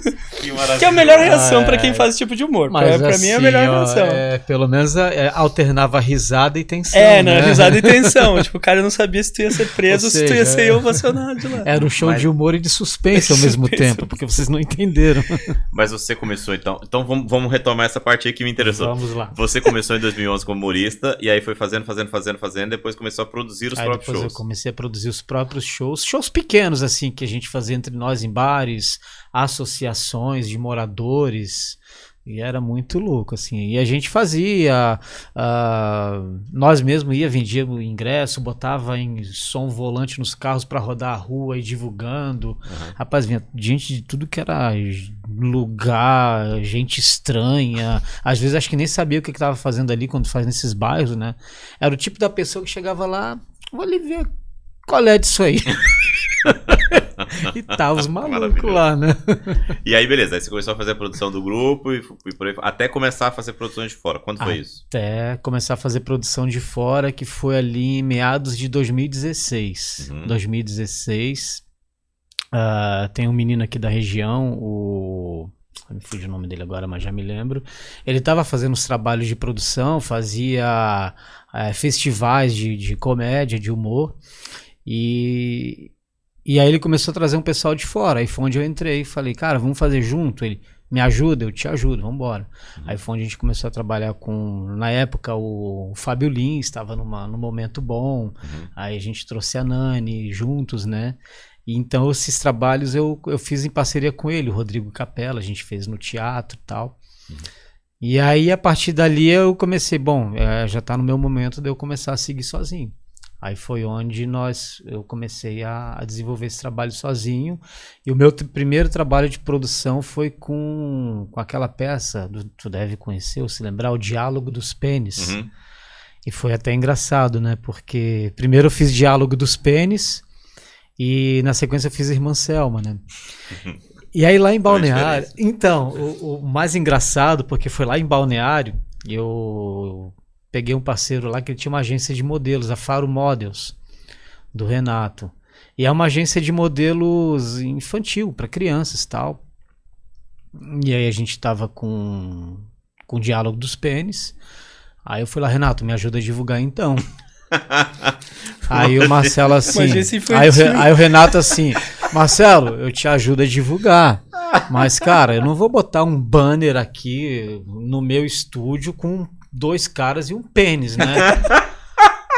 Que é a melhor reação pra quem faz esse tipo de humor. Mas pra assim, mim é a melhor reação. Pelo menos alternava risada e tensão. Né? Risada e tensão. Tipo, o cara não sabia se tu ia ser preso ou se tu ia ser ovacionado de lá. Era um show de humor e de suspense ao mesmo tempo, porque vocês não entenderam. Mas você começou então vamos retomar essa parte aí que me interessou. Vamos lá. Você começou em 2011 como humorista e aí foi fazendo, depois começou a produzir os próprios shows. Eu comecei a produzir os próprios shows pequenos assim, que a gente fazia entre nós em bares, associações de moradores. E era muito louco, assim. E a gente fazia, nós mesmos vendia o ingresso, botava em som volante nos carros para rodar a rua e divulgando. Rapaz, vinha gente de tudo que era lugar, gente estranha. Às vezes acho que nem sabia o que estava fazendo ali quando faz nesses bairros, né? Era o tipo da pessoa que chegava lá, vou ali ver qual é disso aí. E tava os malucos lá, né? E aí, beleza. Aí você começou a fazer a produção do grupo e por aí, até começar a fazer produções de fora. Quando foi isso? Até começar a fazer produção de fora, que foi ali em meados de 2016. 2016. Tem um menino aqui da região, me fugiu o nome dele agora, mas já me lembro. Ele estava fazendo os trabalhos de produção, fazia festivais de comédia, de humor. E aí ele começou a trazer um pessoal de fora. Aí foi onde eu entrei e falei, cara, vamos fazer junto? Ele, me ajuda? Eu te ajudo, vamos embora. Aí foi onde a gente começou a trabalhar com, na época, o Fábio Lins estava num momento bom. Aí a gente trouxe a Nani juntos, né? E então esses trabalhos eu fiz em parceria com ele, o Rodrigo Capella, a gente fez no teatro e tal. E aí a partir dali eu comecei, já tá no meu momento de eu começar a seguir sozinho. Aí foi onde eu comecei a desenvolver esse trabalho sozinho. E o meu primeiro trabalho de produção foi com aquela peça, tu deve conhecer ou se lembrar, O Diálogo dos Pênis. E foi até engraçado, né? Porque primeiro eu fiz Diálogo dos Pênis e na sequência eu fiz Irmã Selma, né? E aí lá em Balneário... Então, o mais engraçado, porque foi lá em Balneário, eu peguei um parceiro lá que ele tinha uma agência de modelos, a Faro Models, do Renato. E é uma agência de modelos infantil, para crianças e tal. E aí a gente tava com o Diálogo dos Pênis. Aí eu fui lá, Renato, me ajuda a divulgar então. Aí o Marcelo assim... Aí o Renato assim, Marcelo, eu te ajudo a divulgar. Mas, cara, eu não vou botar um banner aqui no meu estúdio com 2 caras e um pênis, né?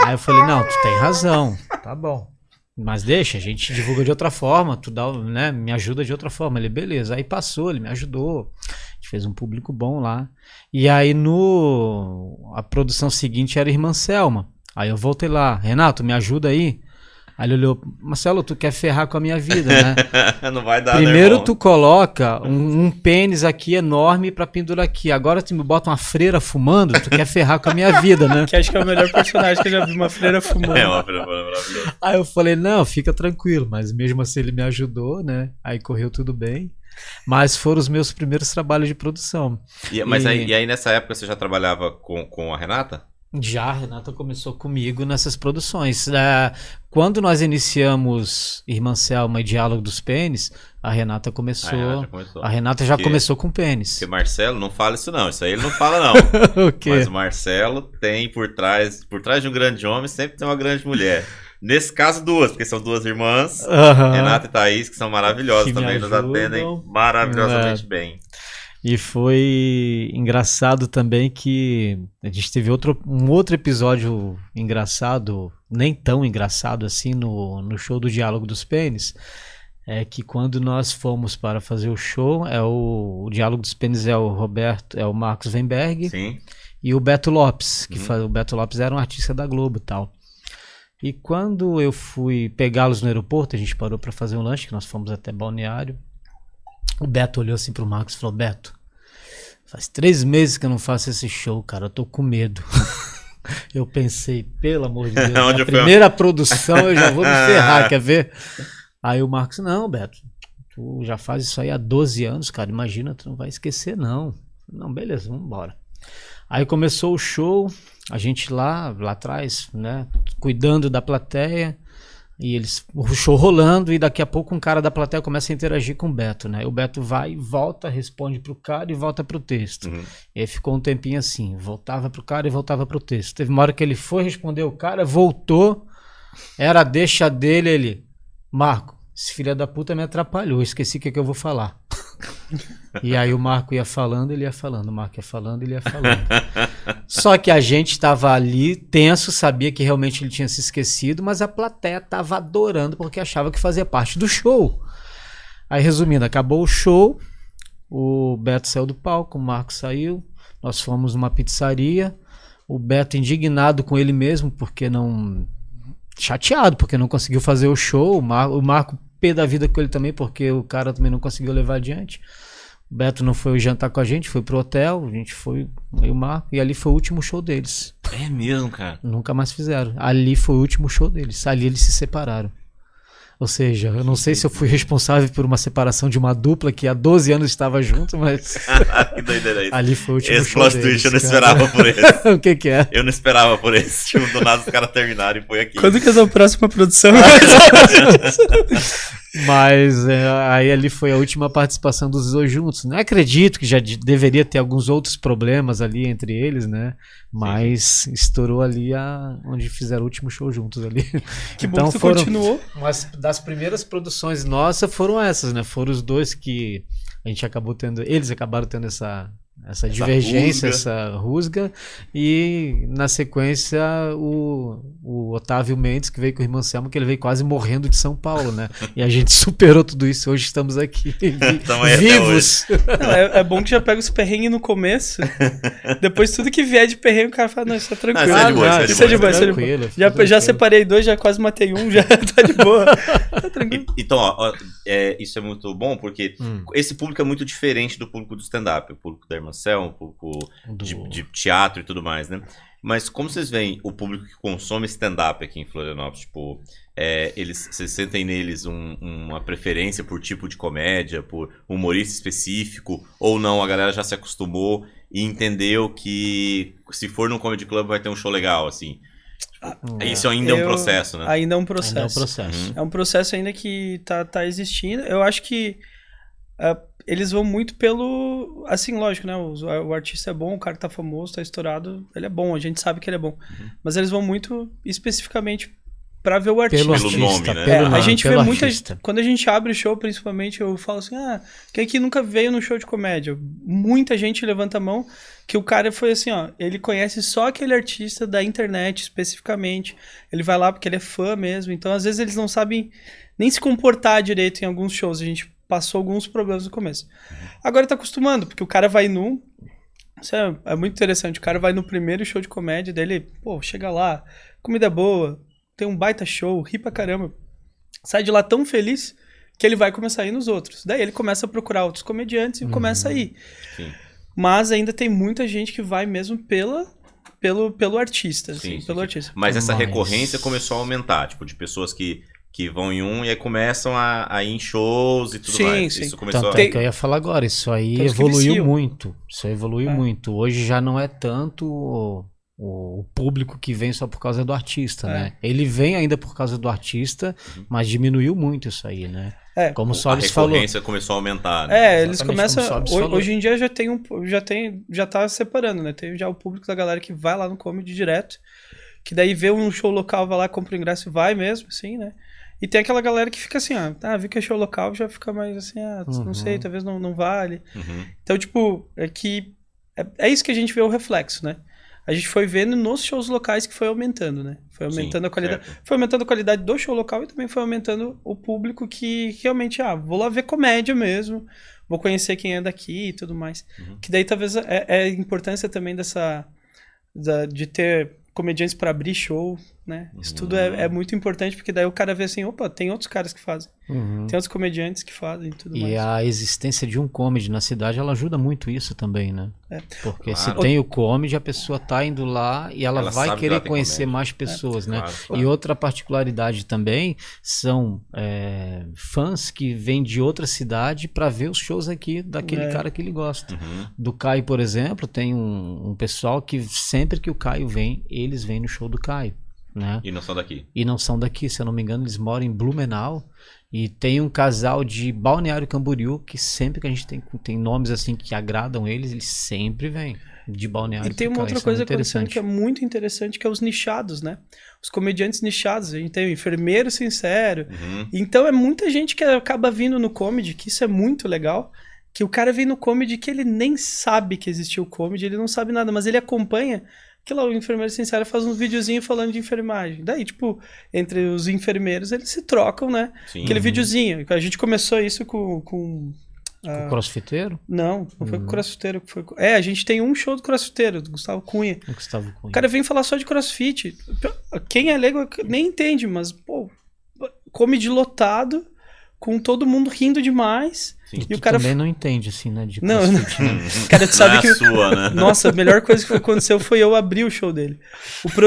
Aí eu falei, não, tu tem razão, tá bom. Mas deixa, a gente divulga de outra forma, tu dá, né, me ajuda de outra forma. Ele, beleza. Aí passou, ele me ajudou. A gente fez um público bom lá. E aí a produção seguinte era Irmã Selma. Aí eu voltei lá, Renato, me ajuda aí. Aí ele olhou, Marcelo, tu quer ferrar com a minha vida, né? Não vai dar, primeiro tu coloca um pênis aqui enorme pra pendurar aqui. Agora tu me bota uma freira fumando, tu quer ferrar com a minha vida, né? Que acho que é o melhor personagem que eu já vi, uma freira fumando. É uma freira maravilhosa. Aí eu falei, não, fica tranquilo. Mas mesmo assim ele me ajudou, né? Aí correu tudo bem. Mas foram os meus primeiros trabalhos de produção. E aí nessa época você já trabalhava com a Renata? Já, a Renata começou comigo nessas produções. Quando nós iniciamos Irmã Selma e Diálogo dos Pênis, a Renata começou. A Renata já começou com pênis. Porque Marcelo, não fala isso não. Isso aí ele não fala não. O quê? Mas o Marcelo tem por trás de um grande homem sempre tem uma grande mulher. Nesse caso, 2, porque são 2 irmãs, Renata e Thaís, que são maravilhosas que também, nos atendem maravilhosamente bem. E foi engraçado também que a gente teve um outro episódio engraçado, nem tão engraçado assim, no show do Diálogo dos Pênis. É que quando nós fomos para fazer o show, o Diálogo dos Pênis é o Marcos Weinberg. Sim. E o Beto Lopes, o Beto Lopes era um artista da Globo e tal. E quando eu fui pegá-los no aeroporto, a gente parou para fazer um lanche, que nós fomos até Balneário. O Beto olhou assim pro Marcos e falou, Beto, faz 3 meses que eu não faço esse show, cara, eu tô com medo. Eu pensei, pelo amor de Deus, na primeira produção eu já vou me ferrar, quer ver? Aí o Marcos, não, Beto, tu já faz isso aí há 12 anos, cara, imagina, tu não vai esquecer não. Não, beleza, vamos embora. Aí começou o show, a gente lá atrás, né, cuidando da plateia. E o show rolando, e daqui a pouco um cara da plateia começa a interagir com o Beto, né? O Beto vai, volta, responde pro cara e volta pro texto. E aí ficou um tempinho assim, voltava pro cara e voltava pro texto. Teve uma hora que ele foi responder o cara, voltou, era a deixa dele, ele, Marco, esse filho da puta me atrapalhou, esqueci o que eu vou falar. E aí o Marco ia falando, ele ia falando, o Marco ia falando, ele ia falando. Só que a gente estava ali tenso, sabia que realmente ele tinha se esquecido, mas a plateia estava adorando porque achava que fazia parte do show. Aí resumindo, acabou o show, o Beto saiu do palco, o Marco saiu, nós fomos numa pizzaria, o Beto indignado com ele mesmo, chateado porque não conseguiu fazer o show, o Marco pé da vida com ele também, porque o cara também não conseguiu levar adiante. O Beto não foi jantar com a gente, foi pro hotel, a gente foi, eu e o Marco, e ali foi o último show deles. É mesmo, cara? Nunca mais fizeram. Ali foi o último show deles. Ali eles se separaram. Ou seja, eu não sei se eu fui responsável por uma separação de uma dupla que há 12 anos estava junto, mas Que doideira isso. ali foi o último Esse show plot deles, twist eu não cara. esperava por esse. O que é? Eu não esperava por esse. Tipo, do nada os caras terminaram e foi aqui. Quando que é a próxima produção? Mas aí ali foi a última participação dos dois juntos. Não acredito que já deveria ter alguns outros problemas ali entre eles, né? Mas estourou ali onde fizeram o último show juntos ali. Que bom que tu continuou. Umas das primeiras produções nossas foram essas, né? Foram os dois que a gente acabou tendo. Eles acabaram tendo essa divergência, essa rusga, e na sequência o Otávio Mendes, que veio com o irmão Selma, que ele veio quase morrendo de São Paulo, né? E a gente superou tudo isso, hoje estamos aqui vivos. Não, é bom que já pega os perrengues no começo, depois tudo que vier de perrengue o cara fala, não, isso é tranquilo. Isso é de boa, isso é de boa, isso é de boa. Já separei 2, já quase matei um, já tá de boa. Tá tranquilo. Então, isso é muito bom, porque esse público é muito diferente do público do stand-up, o público da Irmãcel, um pouco de teatro e tudo mais, né? Mas como vocês veem o público que consome stand-up aqui em Florianópolis, tipo, vocês sentem neles uma preferência por tipo de comédia, por humorista específico, ou não, a galera já se acostumou e entendeu que se for num comedy club vai ter um show legal, assim? Isso ainda é um processo, né? Ainda é um processo. Ainda é um processo. É um processo ainda que tá existindo. Eu acho que eles vão muito pelo... Assim, lógico, né? O artista é bom, o cara tá famoso, tá estourado, ele é bom, a gente sabe que ele é bom. Mas eles vão muito especificamente pra ver o artista. Pelo nome, né? A gente vê muita... artista. Quando a gente abre o show, principalmente, eu falo assim, quem aqui nunca veio no show de comédia? Muita gente levanta a mão, que o cara foi assim, ó, ele conhece só aquele artista da internet, especificamente. Ele vai lá porque ele é fã mesmo. Então, às vezes, eles não sabem nem se comportar direito em alguns shows. A gente passou alguns problemas no começo. Agora tá acostumando, porque o cara vai isso é muito interessante, o cara vai no primeiro show de comédia dele, chega lá, comida boa, tem um baita show, ri pra caramba, sai de lá tão feliz que ele vai começar a ir nos outros. Daí ele começa a procurar outros comediantes e começa a ir. Sim. Mas ainda tem muita gente que vai mesmo pelo artista. Sim, assim, pelo artista. Mas essa recorrência começou a aumentar, tipo, de pessoas que vão em e aí começam a ir em shows e tudo mais. Sim. Isso começou Tanto é que eu ia falar agora, isso aí evoluiu muito. Isso aí evoluiu muito. Hoje já não é tanto o público que vem só por causa do artista, né? Ele vem ainda por causa do artista, mas diminuiu muito isso aí, né? Como o Sobis falou. A recorrência começou a aumentar, né? Eles começam... Hoje em dia já tá separando, né? Tem já o público da galera que vai lá no comedy direto, que daí vê um show local, vai lá, compra o ingresso e vai mesmo, assim, né? E tem aquela galera que fica assim, vi que é show local, já fica mais assim, não sei, talvez não vale. Então, tipo, é isso que a gente vê o reflexo, né? A gente foi vendo nos shows locais que foi aumentando, né? Foi aumentando a qualidade. Certo. Foi aumentando a qualidade do show local e também foi aumentando o público que realmente, vou lá ver comédia mesmo, vou conhecer quem é daqui e tudo mais. Que daí talvez é a importância também de ter comediantes para abrir show, né? Isso tudo é muito importante, porque daí o cara vê assim, opa, tem outros caras que fazem. Tem outros comediantes que fazem e tudo mais. E a existência de um comedy na cidade, ela ajuda muito isso também, né? Porque se tem o comedy, a pessoa tá indo lá e ela vai querer conhecer mais pessoas, né? Claro. E outra particularidade também são fãs que vêm de outra cidade para ver os shows aqui daquele cara que ele gosta. Do Caio, por exemplo, tem um pessoal que sempre que o Caio vem, eles vêm no show do Caio. Né? E não são daqui. E não são daqui, se eu não me engano, eles moram em Blumenau. E tem um casal de Balneário Camboriú que sempre que a gente tem nomes assim que agradam eles sempre vêm de Balneário. E tem uma outra coisa acontecendo que é muito interessante, que é os nichados, né? Os comediantes nichados. A gente tem o enfermeiro sincero. Então é muita gente que acaba vindo no comedy, que isso é muito legal. Que o cara vem no comedy que ele nem sabe que existiu o comedy, ele não sabe nada, mas ele acompanha. Que lá o enfermeiro sincero faz um videozinho falando de enfermagem. Daí, tipo, entre os enfermeiros, eles se trocam, né? Sim. Aquele videozinho. A gente começou isso com o crossfiteiro? Não foi com o crossfiteiro. A gente tem um show do crossfiteiro, do Gustavo Cunha. O cara vem falar só de crossfit. Quem é leigo nem entende, mas, comedy lotado, com todo mundo rindo demais. Sim. E o cara também não entende, assim, né? De não, CrossFit, não. Cara, tu sabe não é que... a sua, né? Nossa, a melhor coisa que aconteceu foi eu abrir o show dele.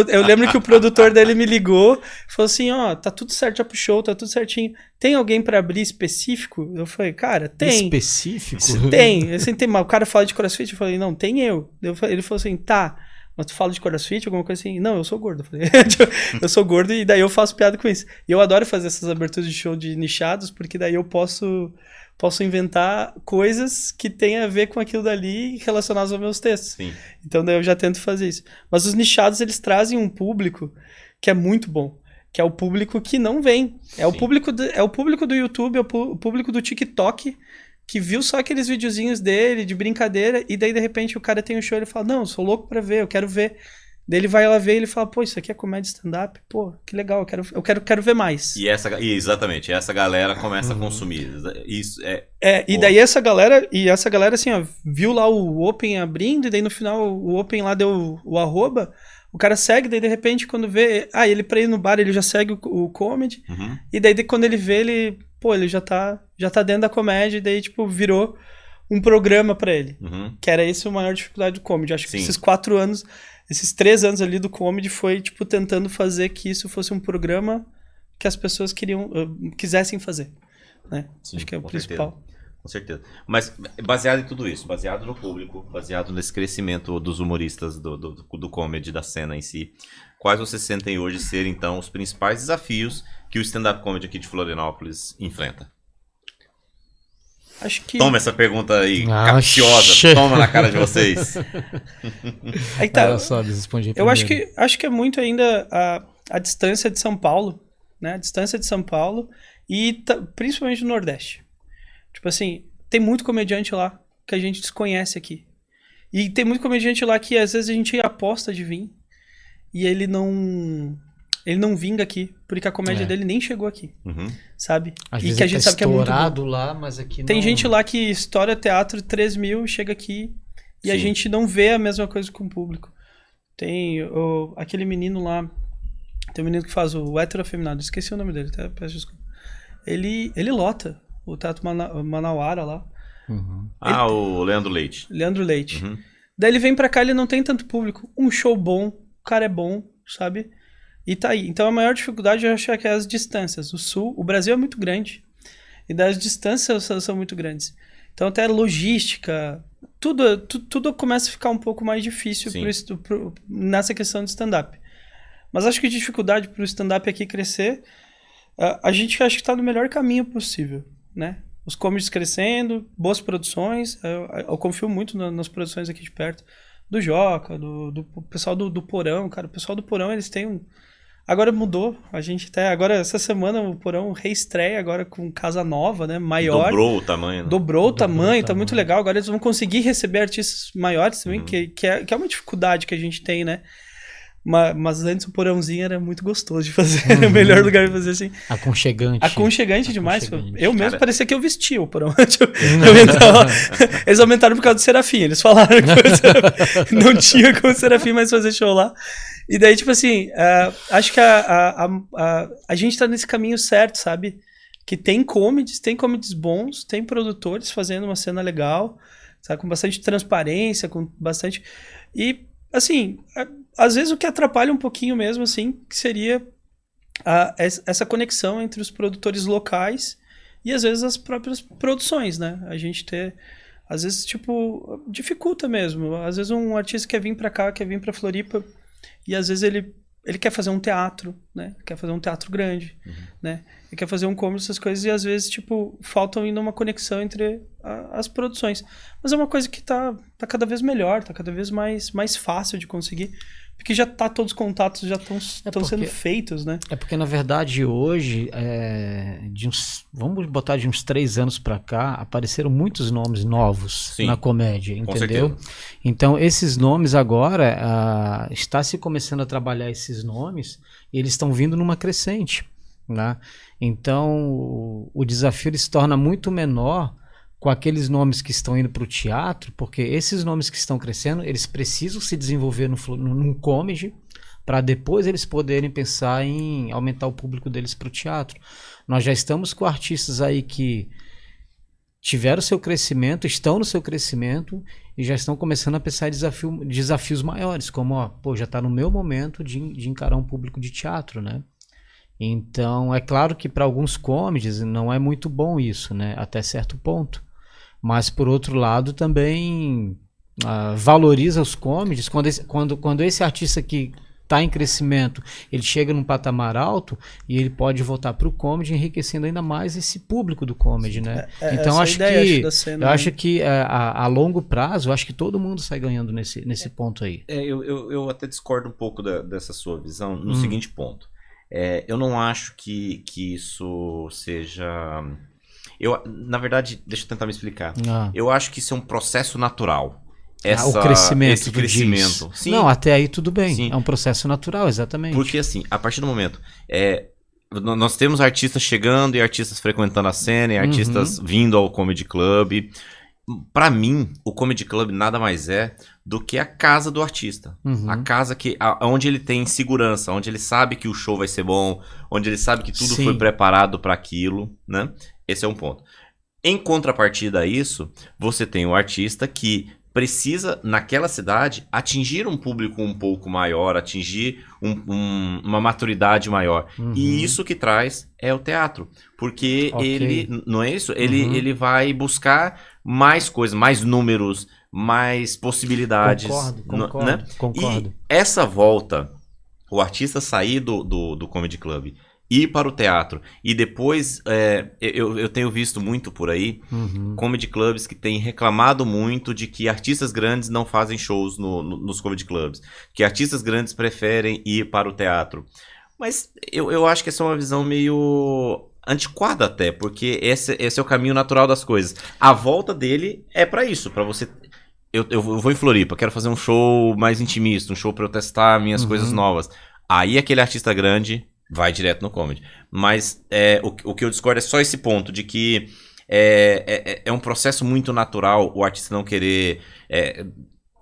Eu lembro que o produtor dele me ligou, falou assim, ó, tá tudo certo já pro show, tá tudo certinho. Tem alguém pra abrir específico? Eu falei, cara, tem. Específico? Tem. Assim, tem, mas o cara fala de CrossFit, eu falei, não, tem eu. Ele falou assim, tá, mas tu fala de CrossFit, alguma coisa assim? Não, eu sou gordo. Eu falei, eu sou gordo e daí eu faço piada com isso. E eu adoro fazer essas aberturas de show de nichados, porque daí eu posso inventar coisas que tenham a ver com aquilo dali relacionadas aos meus textos. Sim. Então daí eu já tento fazer isso. Mas os nichados, eles trazem um público que é muito bom. Que é o público que não vem. É o público do YouTube, é o público do TikTok, que viu só aqueles videozinhos dele, de brincadeira, e daí de repente o cara tem um show e ele fala, não, eu sou louco pra ver, eu quero ver. Daí ele vai lá ver e ele fala, pô, isso aqui é comédia stand-up? Pô, que legal, eu quero ver mais. Exatamente, essa galera começa a consumir. Isso e daí essa galera assim, ó, viu lá o Open abrindo, e daí no final o Open lá deu o arroba, o cara segue, daí de repente quando vê, ele pra ir no bar ele já segue o comedy, e daí quando ele vê, ele já tá dentro da comédia, e daí tipo virou um programa pra ele, que era essa a maior dificuldade do comedy. Acho que esses 4 anos, esses 3 anos ali do comedy foi tipo tentando fazer que isso fosse um programa que as pessoas quisessem fazer, né? Sim, acho que é o principal. Com certeza. Mas baseado em tudo isso, baseado no público, baseado nesse crescimento dos humoristas do comedy, da cena em si, quais vocês sentem hoje ser, então, os principais desafios que o stand-up comedy aqui de Florianópolis enfrenta? Acho que... Toma essa pergunta aí, capciosa, toma na cara de vocês. Aí tá. Eu acho que é muito ainda a distância de São Paulo, né? A distância de São Paulo e principalmente do Nordeste. Tipo assim, tem muito comediante lá que a gente desconhece aqui. E tem muito comediante lá que às vezes a gente aposta de vir e ele não vinga aqui, porque a comédia dele nem chegou aqui, sabe? Às e vezes que a gente sabe que é muito bom. lá, mas aqui tem gente lá que estoura teatro 3 mil, chega aqui e a gente não vê a mesma coisa com o público. Tem aquele menino lá, tem um menino que faz o hétero afeminado, esqueci o nome dele, até peço desculpa. Ele lota o Teatro Manauara lá. O Leandro Leite. Leandro Leite. Daí ele vem pra cá, ele não tem tanto público. Um show bom, o cara é bom, sabe? E tá aí. Então a maior dificuldade eu acho que é as distâncias. O Brasil é muito grande. E daí as distâncias são muito grandes. Então até a logística, tudo começa a ficar um pouco mais difícil nessa questão de stand-up. Mas acho que a dificuldade pro stand-up aqui crescer, a gente acho que tá no melhor caminho possível, né? Os comedies crescendo, boas produções. Eu confio muito nas produções aqui de perto. Do Joca, do pessoal do Porão, cara. O pessoal do Porão, eles têm Agora mudou. A gente até... Agora, essa semana, o Porão reestreia agora com casa nova, né? Maior. Dobrou o tamanho, né? Dobrou o tamanho, tá muito legal. Agora eles vão conseguir receber artistas maiores também, que é uma dificuldade que a gente tem, né? Mas antes o Porãozinho era muito gostoso de fazer. O melhor lugar de fazer assim. Aconchegante demais. Eu mesmo parecia que eu vestia o Porão. Eles aumentaram por causa do Serafim. Eles falaram que não tinha como o Serafim mais fazer show lá. E daí, tipo assim, acho que a gente tá nesse caminho certo, sabe? Que tem comedies bons, tem produtores fazendo uma cena legal, sabe? Com bastante transparência, com bastante... E, assim... Às vezes o que atrapalha um pouquinho mesmo, assim, que seria essa conexão entre os produtores locais e, às vezes, as próprias produções, né? A gente ter... Às vezes, tipo, dificulta mesmo. Às vezes um artista quer vir pra cá, quer vir pra Floripa, e às vezes ele quer fazer um teatro, né? Quer fazer um teatro grande, né? Ele quer fazer um comedy, essas coisas, e às vezes, tipo, faltam ainda uma conexão entre as produções. Mas é uma coisa que tá cada vez melhor, tá cada vez mais fácil de conseguir. Porque já tá, todos os contatos já estão sendo feitos, né? É porque, na verdade, hoje, vamos botar de uns 3 anos pra cá, apareceram muitos nomes novos na comédia, entendeu? Então, esses nomes agora, está se começando a trabalhar esses nomes, e eles estão vindo numa crescente, né? Então, o desafio ele se torna muito menor com aqueles nomes que estão indo para o teatro, porque esses nomes que estão crescendo, eles precisam se desenvolver num comedy para depois eles poderem pensar em aumentar o público deles para o teatro. Nós já estamos com artistas aí que tiveram seu crescimento, estão no seu crescimento e já estão começando a pensar em desafios maiores, como, já está no meu momento de encarar um público de teatro, né? Então, é claro que para alguns comedies não é muito bom isso, né? Até certo ponto. Mas, por outro lado, também valoriza os comedies. Quando esse artista que está em crescimento, ele chega num patamar alto e ele pode voltar para o comedy, enriquecendo ainda mais esse público do comedy, né? Então, acho que a longo prazo, acho que todo mundo sai ganhando nesse ponto aí. Eu até discordo um pouco dessa sua visão no seguinte ponto. Eu não acho que isso seja... na verdade, deixa eu tentar me explicar. Eu acho que isso é um processo natural. O crescimento. Esse crescimento. Sim. Não, até aí tudo bem. Sim. É um processo natural, exatamente. Porque assim, a partir do momento... nós temos artistas chegando e artistas frequentando a cena e artistas vindo ao Comedy Club. Pra mim, o Comedy Club nada mais é do que a casa do artista. A casa onde ele tem segurança, onde ele sabe que o show vai ser bom, onde ele sabe que tudo foi preparado para aquilo, né? Esse é um ponto. Em contrapartida a isso, você tem o artista que precisa, naquela cidade, atingir um público um pouco maior, atingir uma maturidade maior. E isso que traz é o teatro. Porque ele, não é isso? Ele vai buscar mais coisas, mais números, mais possibilidades. Concordo. E essa volta, o artista sair do Comedy Club, ir para o teatro e depois eu tenho visto muito por aí comedy clubs que têm reclamado muito de que artistas grandes não fazem shows nos comedy clubs, que artistas grandes preferem ir para o teatro, mas eu acho que essa é uma visão meio antiquada até, porque esse é o caminho natural das coisas. A volta dele é para isso, para você... Eu vou em Floripa, quero fazer um show mais intimista, um show para eu testar minhas coisas novas. Aí aquele artista grande vai direto no comedy. Mas o que eu discordo é só esse ponto, de que é um processo muito natural o artista não querer...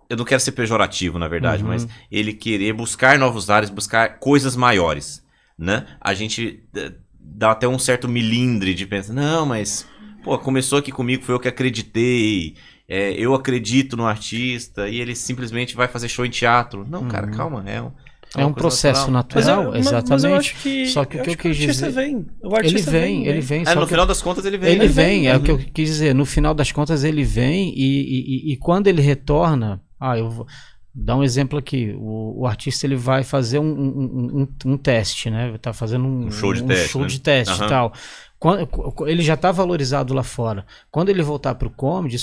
eu não quero ser pejorativo, na verdade, mas ele querer buscar novos ares, buscar coisas maiores, né? A gente dá até um certo milindre de pensar, não, mas começou aqui comigo, foi eu que acreditei, eu acredito no artista e ele simplesmente vai fazer show em teatro. Não, cara, calma, é um processo natural, exatamente. Mas eu acho que, só que o que eu quis dizer... O artista vem. Ele vem. No final das contas ele vem. Ele vem, é o que eu quis dizer. No final das contas ele vem e quando ele retorna... eu vou dar um exemplo aqui. O artista ele vai fazer um teste, né? Tá fazendo um show de teste, e tal. Ele já está valorizado lá fora. Quando ele voltar para o comedy,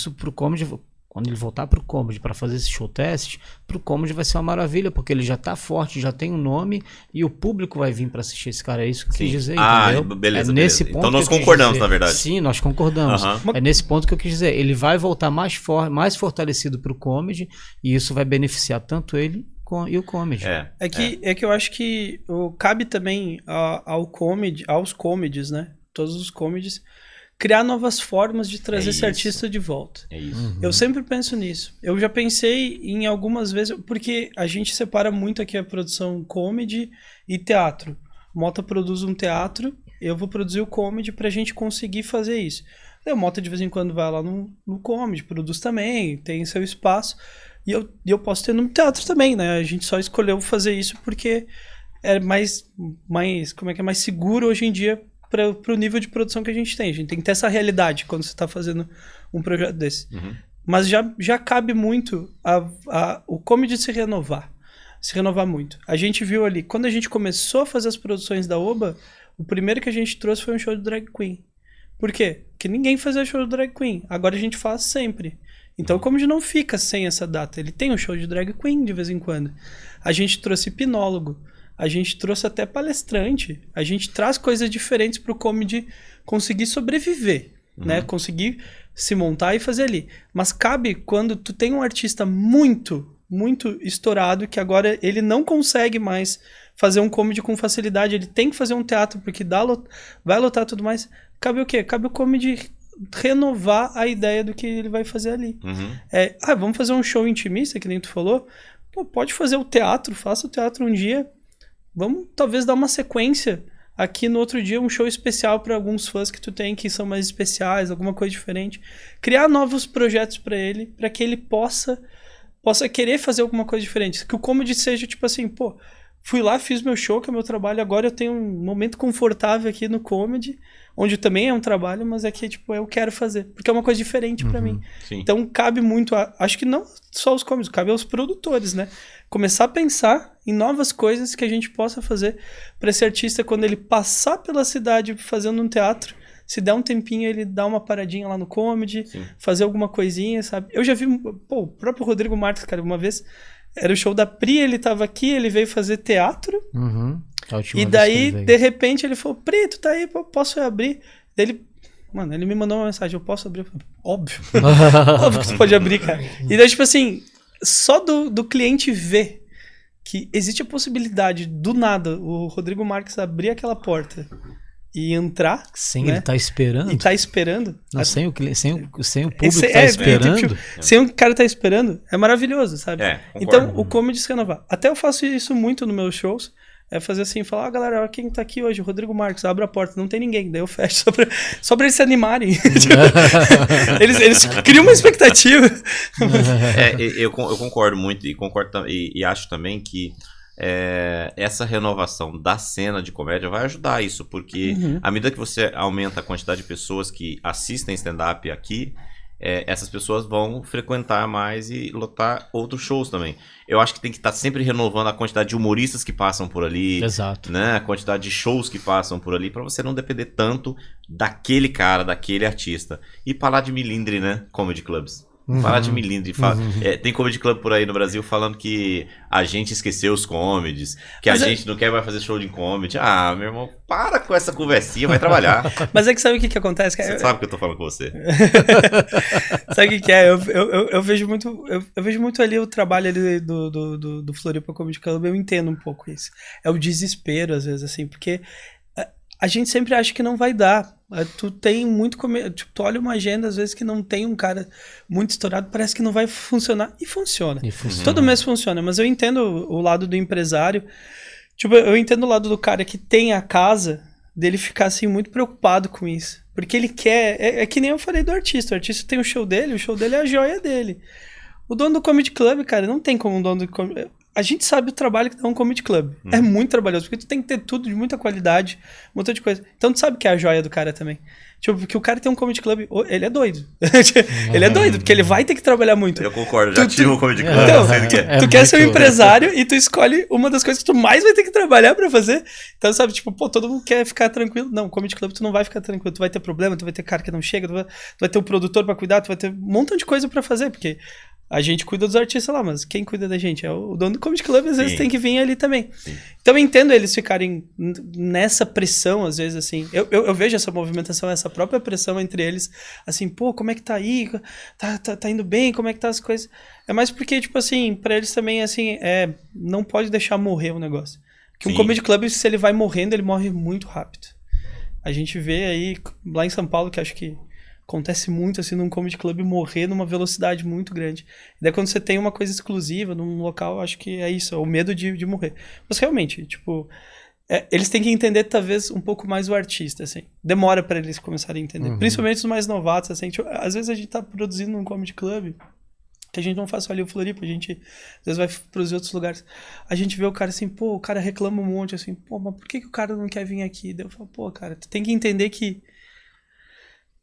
quando ele voltar para o comedy para fazer esse show teste, para o comedy vai ser uma maravilha, porque ele já está forte, já tem um nome e o público vai vir para assistir esse cara. É isso que eu quis dizer, entendeu? Beleza, nesse ponto então nós concordamos, na verdade. Sim, nós concordamos. É nesse ponto que eu quis dizer. Ele vai voltar mais fortalecido para o comedy e isso vai beneficiar tanto ele e o comedy. É que eu acho que cabe também aos comedies, né? Todos os comedies, criar novas formas de trazer esse artista de volta. É isso. Eu sempre penso nisso. Eu já pensei em algumas vezes, porque a gente separa muito aqui a produção comedy e teatro. O Mota produz um teatro, eu vou produzir o comedy pra gente conseguir fazer isso. O Mota de vez em quando vai lá no comedy, produz também, tem seu espaço. E eu posso ter no teatro também, né? A gente só escolheu fazer isso porque é mais seguro hoje em dia para o nível de produção que a gente tem. A gente tem que ter essa realidade quando você está fazendo um projeto desse. Mas já cabe muito o comedy se renovar muito. A gente viu ali, quando a gente começou a fazer as produções da Oba, o primeiro que a gente trouxe foi um show de drag queen. Por quê? Porque ninguém fazia show de drag queen. Agora a gente faz sempre. Então o comedy não fica sem essa data. Ele tem um show de drag queen de vez em quando. A gente trouxe hipnólogo. A gente trouxe até palestrante. A gente traz coisas diferentes pro comedy conseguir sobreviver, né? Conseguir se montar e fazer ali. Mas cabe quando tu tem um artista muito, muito estourado, que agora ele não consegue mais fazer um comedy com facilidade. Ele tem que fazer um teatro porque vai lotar tudo mais. Cabe o quê? Cabe o comedy renovar a ideia do que ele vai fazer ali. Vamos fazer um show intimista, que nem tu falou. pô, pode fazer o teatro, faça o teatro um dia. Vamos talvez dar uma sequência aqui no outro dia, um show especial para alguns fãs que tu tem que são mais especiais, alguma coisa diferente. Criar novos projetos para ele, para que ele possa querer fazer alguma coisa diferente. Que o comedy seja tipo assim, pô, fui lá, fiz meu show, que é meu trabalho, agora eu tenho um momento confortável aqui no comedy, onde também é um trabalho, mas é que tipo, eu quero fazer, porque é uma coisa diferente para mim. Sim. Então cabe muito, acho que não só os comedies, cabe aos produtores, né? Começar a pensar em novas coisas que a gente possa fazer para esse artista, quando ele passar pela cidade fazendo um teatro, se der um tempinho, ele dá uma paradinha lá no comedy, fazer alguma coisinha, sabe? Eu já vi, pô, o próprio Rodrigo Marques, cara, uma vez, era o show da Pri, ele tava aqui, ele veio fazer teatro, e daí, de repente, ele falou, Pri, tu tá aí, posso abrir? Daí ele, mano, ele me mandou uma mensagem, eu posso abrir? Eu falei, óbvio, óbvio que você pode abrir, cara. E daí, tipo assim, só do cliente ver que existe a possibilidade, do nada, o Rodrigo Marques abrir aquela porta e entrar. Sem, né? Ele tá esperando. E tá esperando. Não, sem o público tá esperando. Tipo, sem o cara tá esperando, é maravilhoso, sabe? Então, o comedy se renovar. Até eu faço isso muito nos meus shows. É fazer assim, falar, galera, quem tá aqui hoje? O Rodrigo Marques, abre a porta, não tem ninguém. Daí eu fecho, só pra eles se animarem. eles criam uma expectativa. Eu concordo muito e acho também que essa renovação da cena de comédia vai ajudar isso, porque à medida que você aumenta a quantidade de pessoas que assistem stand-up aqui, essas pessoas vão frequentar mais e lotar outros shows também. Eu acho que tem que estar sempre renovando a quantidade de humoristas que passam por ali. Exato. Né? A quantidade de shows que passam por ali, pra você não depender tanto daquele cara, daquele artista. E parar de milindre, né? Comedy clubs. Parar de milindre. Tem comedy club por aí no Brasil falando que a gente esqueceu os comedies, que a gente não quer mais fazer show de comedy. Ah, meu irmão, para com essa conversinha, vai trabalhar. Mas é que sabe o que acontece? Você sabe que eu tô falando com você. Sabe o que é? Eu vejo muito ali o trabalho ali do Floripa Comedy Club, eu entendo um pouco isso. É o desespero, às vezes, assim, porque a gente sempre acha que não vai dar. Tu tem muito... Tipo, tu olha uma agenda, às vezes, que não tem um cara muito estourado, parece que não vai funcionar. E funciona. Todo mês funciona. Mas eu entendo o lado do empresário. Tipo, eu entendo o lado do cara que tem a casa, dele ficar, assim, muito preocupado com isso. Porque ele quer... É que nem eu falei do artista. O artista tem o show dele é a joia dele. O dono do Comedy Club, cara, não tem como um dono do Comedy... A gente sabe o trabalho que dá um comedy club. É muito trabalhoso, porque tu tem que ter tudo de muita qualidade, um montão de coisa. Então tu sabe que é a joia do cara também. Tipo, porque o cara tem um comedy club, ele é doido. Ele é doido, porque ele vai ter que trabalhar muito. Eu concordo, já tive um comedy club. Então, tu quer ser um empresário e tu escolhe uma das coisas que tu mais vai ter que trabalhar pra fazer. Então, sabe, tipo, pô, todo mundo quer ficar tranquilo. Não, comedy club tu não vai ficar tranquilo. Tu vai ter problema, tu vai ter cara que não chega, tu vai ter o produtor pra cuidar, tu vai ter um montão de coisa pra fazer, porque... A gente cuida dos artistas lá, mas quem cuida da gente? É o dono do Comedy Club, às vezes tem que vir ali também. Sim. Então eu entendo eles ficarem nessa pressão, às vezes, assim. Eu vejo essa movimentação, essa própria pressão entre eles, assim, pô, como é que tá aí? Tá indo bem? Como é que tá as coisas? É mais porque, tipo assim, pra eles também, assim, não pode deixar morrer o negócio. Porque um Comedy Club, se ele vai morrendo, ele morre muito rápido. A gente vê aí, lá em São Paulo, que acho que acontece muito, assim, num comedy club morrer numa velocidade muito grande. E daí quando você tem uma coisa exclusiva num local, acho que é isso, é o medo de morrer. Mas realmente, tipo, eles têm que entender talvez um pouco mais o artista, assim. Demora pra eles começarem a entender. Principalmente os mais novatos, assim. Tipo, às vezes a gente tá produzindo num comedy club, que a gente não faz só ali o Floripa, a gente às vezes vai produzir outros lugares. A gente vê o cara assim, pô, o cara reclama um monte, assim, pô, mas por que o cara não quer vir aqui? Daí eu falo, pô, cara, tu tem que entender que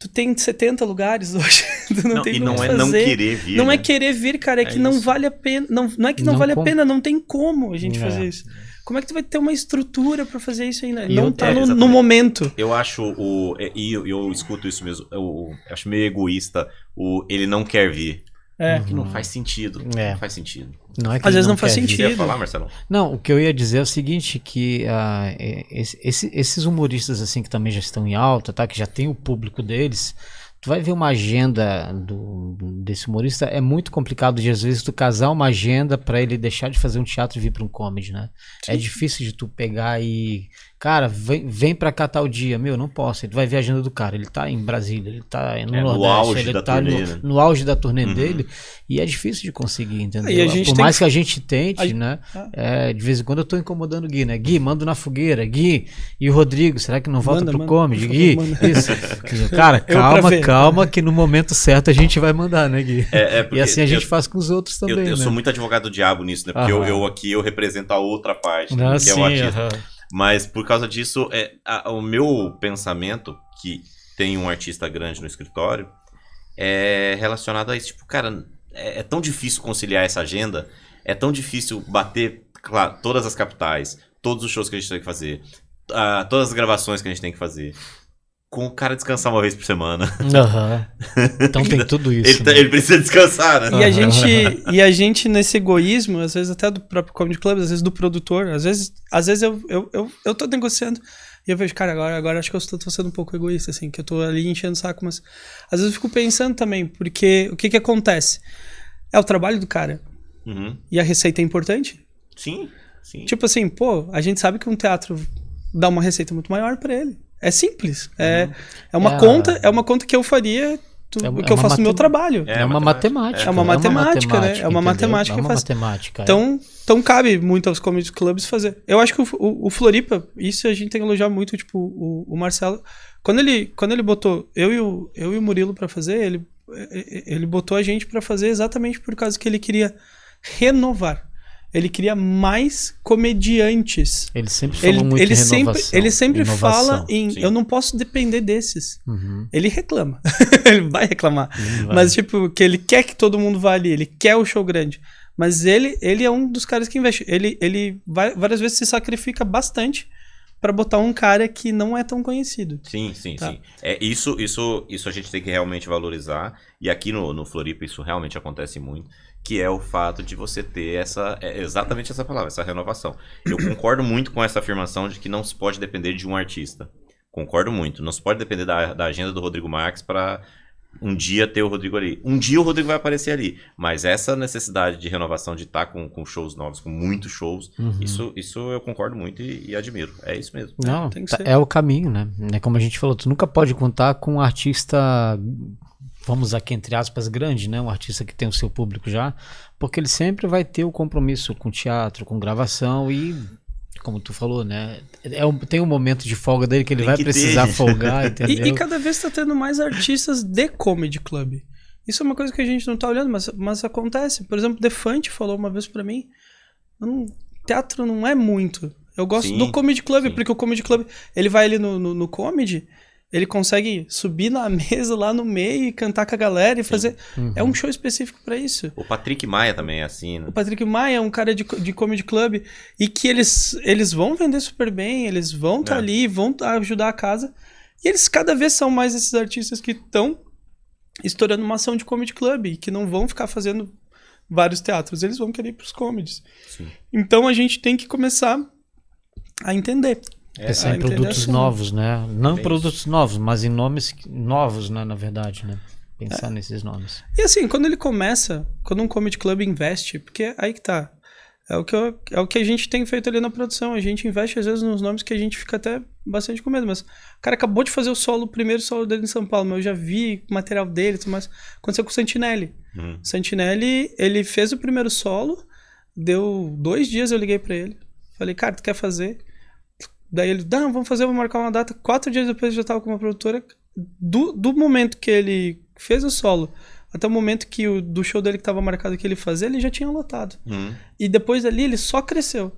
tu tem 70 lugares hoje, tu não tem como fazer. Não querer vir. Não é querer vir, cara, é que não vale a pena. Não é que não vale a pena, não tem como a gente fazer isso. Como é que tu vai ter uma estrutura pra fazer isso ainda? Não tá no momento. Eu acho, eu escuto isso mesmo, eu acho meio egoísta ele não quer vir. Que não faz sentido. Não faz sentido. Não é que às vezes não faz sentido. Você ia falar, Marcelo? Não, o que eu ia dizer é o seguinte, que esses humoristas assim que também já estão em alta, tá, que já tem o público deles, Tu vai ver uma agenda desse humorista, é muito complicado de às vezes tu casar uma agenda pra ele deixar de fazer um teatro e vir pra um comedy, né? Sim. É difícil de tu pegar e... Cara, vem pra cá tal dia. Meu, não posso. Tu vai ver a agenda do cara. Ele tá em Brasília, ele tá no Nordeste, ele tá no auge da turnê dele. E é difícil de conseguir, entendeu? E a gente Por mais que a gente tente, né? De vez em quando eu tô incomodando o Gui, né? Gui, mando na fogueira. Gui, e o Rodrigo, será que não volta pro comedy? Gui, isso. Cara, calma, que no momento certo a gente vai mandar, né, Gui? E assim a gente faz com os outros também, eu né? sou muito advogado do diabo nisso, né? Porque eu represento a outra parte, né? Que é o artista. Mas por causa disso, o meu pensamento, que tem um artista grande no escritório, é relacionado a isso. Tipo, cara, é tão difícil conciliar essa agenda, é tão difícil bater, claro, todas as capitais, todos os shows que a gente tem que fazer, todas as gravações que a gente tem que fazer, com o cara descansar uma vez por semana. Então tem tudo isso. Ele precisa descansar, né? E a gente nesse egoísmo, às vezes até do próprio Comedy Club, às vezes do produtor, às vezes eu tô negociando e eu vejo, cara, agora acho que eu tô sendo um pouco egoísta, assim, que eu tô ali enchendo o saco, mas às vezes eu fico pensando também, porque o que acontece? É o trabalho do cara. E a receita é importante? Sim. Tipo assim, a gente sabe que um teatro dá uma receita muito maior pra ele. É simples. É uma conta que eu faria que eu faço no meu trabalho. É uma matemática. É uma matemática, né? É uma matemática que faz. Então cabe muito aos comedy clubs fazer. Eu acho que o Floripa, isso a gente tem que elogiar muito, tipo, o Marcelo. Quando ele botou eu e o Murilo pra fazer, ele botou a gente pra fazer exatamente por causa que ele queria renovar. Ele queria mais comediantes. Ele sempre falou muito em renovação. Ele sempre fala em... Sim. Eu não posso depender desses. Ele reclama. Ele vai reclamar. Mas, tipo, que ele quer que todo mundo vá ali. Ele quer o show grande. Mas ele é um dos caras que investe. Ele várias vezes se sacrifica bastante pra botar um cara que não é tão conhecido. Sim. Isso a gente tem que realmente valorizar. E aqui no Floripa isso realmente acontece muito. Que é o fato de você ter exatamente essa palavra, essa renovação. Eu concordo muito com essa afirmação de que não se pode depender de um artista. Concordo muito. Não se pode depender da agenda do Rodrigo Marques para um dia ter o Rodrigo ali. Um dia o Rodrigo vai aparecer ali. Mas essa necessidade de renovação, de estar com shows novos, com muitos shows, isso eu concordo muito e admiro. É isso mesmo. Não, é o caminho, né? Como a gente falou, tu nunca pode contar com um artista... Vamos aqui entre aspas grande, né? Um artista que tem o seu público já, porque ele sempre vai ter o compromisso com teatro, com gravação e, como tu falou, né? Tem um momento de folga dele que ele vai precisar folgar, entendeu? E cada vez tá tendo mais artistas de comedy club. Isso é uma coisa que a gente não tá olhando, mas acontece. Por exemplo, Defante falou uma vez pra mim, teatro não é muito. Eu gosto do comedy club, porque o comedy club, ele vai ali no comedy... Ele consegue subir na mesa lá no meio e cantar com a galera e fazer... É um show específico pra isso. O Patrick Maia também é assim, né? O Patrick Maia é um cara de comedy club e que eles vão vender super bem, eles vão estar ali, vão ajudar a casa. E eles cada vez são mais esses artistas que estão estourando uma ação de comedy club e que não vão ficar fazendo vários teatros. Eles vão querer ir pros comedies. Sim. Então a gente tem que começar a entender. Pensar em produtos novos, né? Não produtos novos, mas em nomes novos, né? Na verdade, né? Pensar nesses nomes. E assim, quando um comedy club investe, porque aí que tá. É o que a gente tem feito ali na produção. A gente investe às vezes nos nomes que a gente fica até bastante com medo. Mas o cara acabou de fazer o primeiro solo dele em São Paulo, mas eu já vi o material dele, mas aconteceu com o Santinelli. O Santinelli, ele fez o primeiro solo, deu 2 dias eu liguei pra ele. Falei, cara, tu quer fazer? Daí ele, não, vamos marcar uma data. 4 dias depois eu já tava com uma produtora. Do momento que ele fez o solo até o momento que do show dele que tava marcado que ele fazia, ele já tinha lotado. E depois ali ele só cresceu.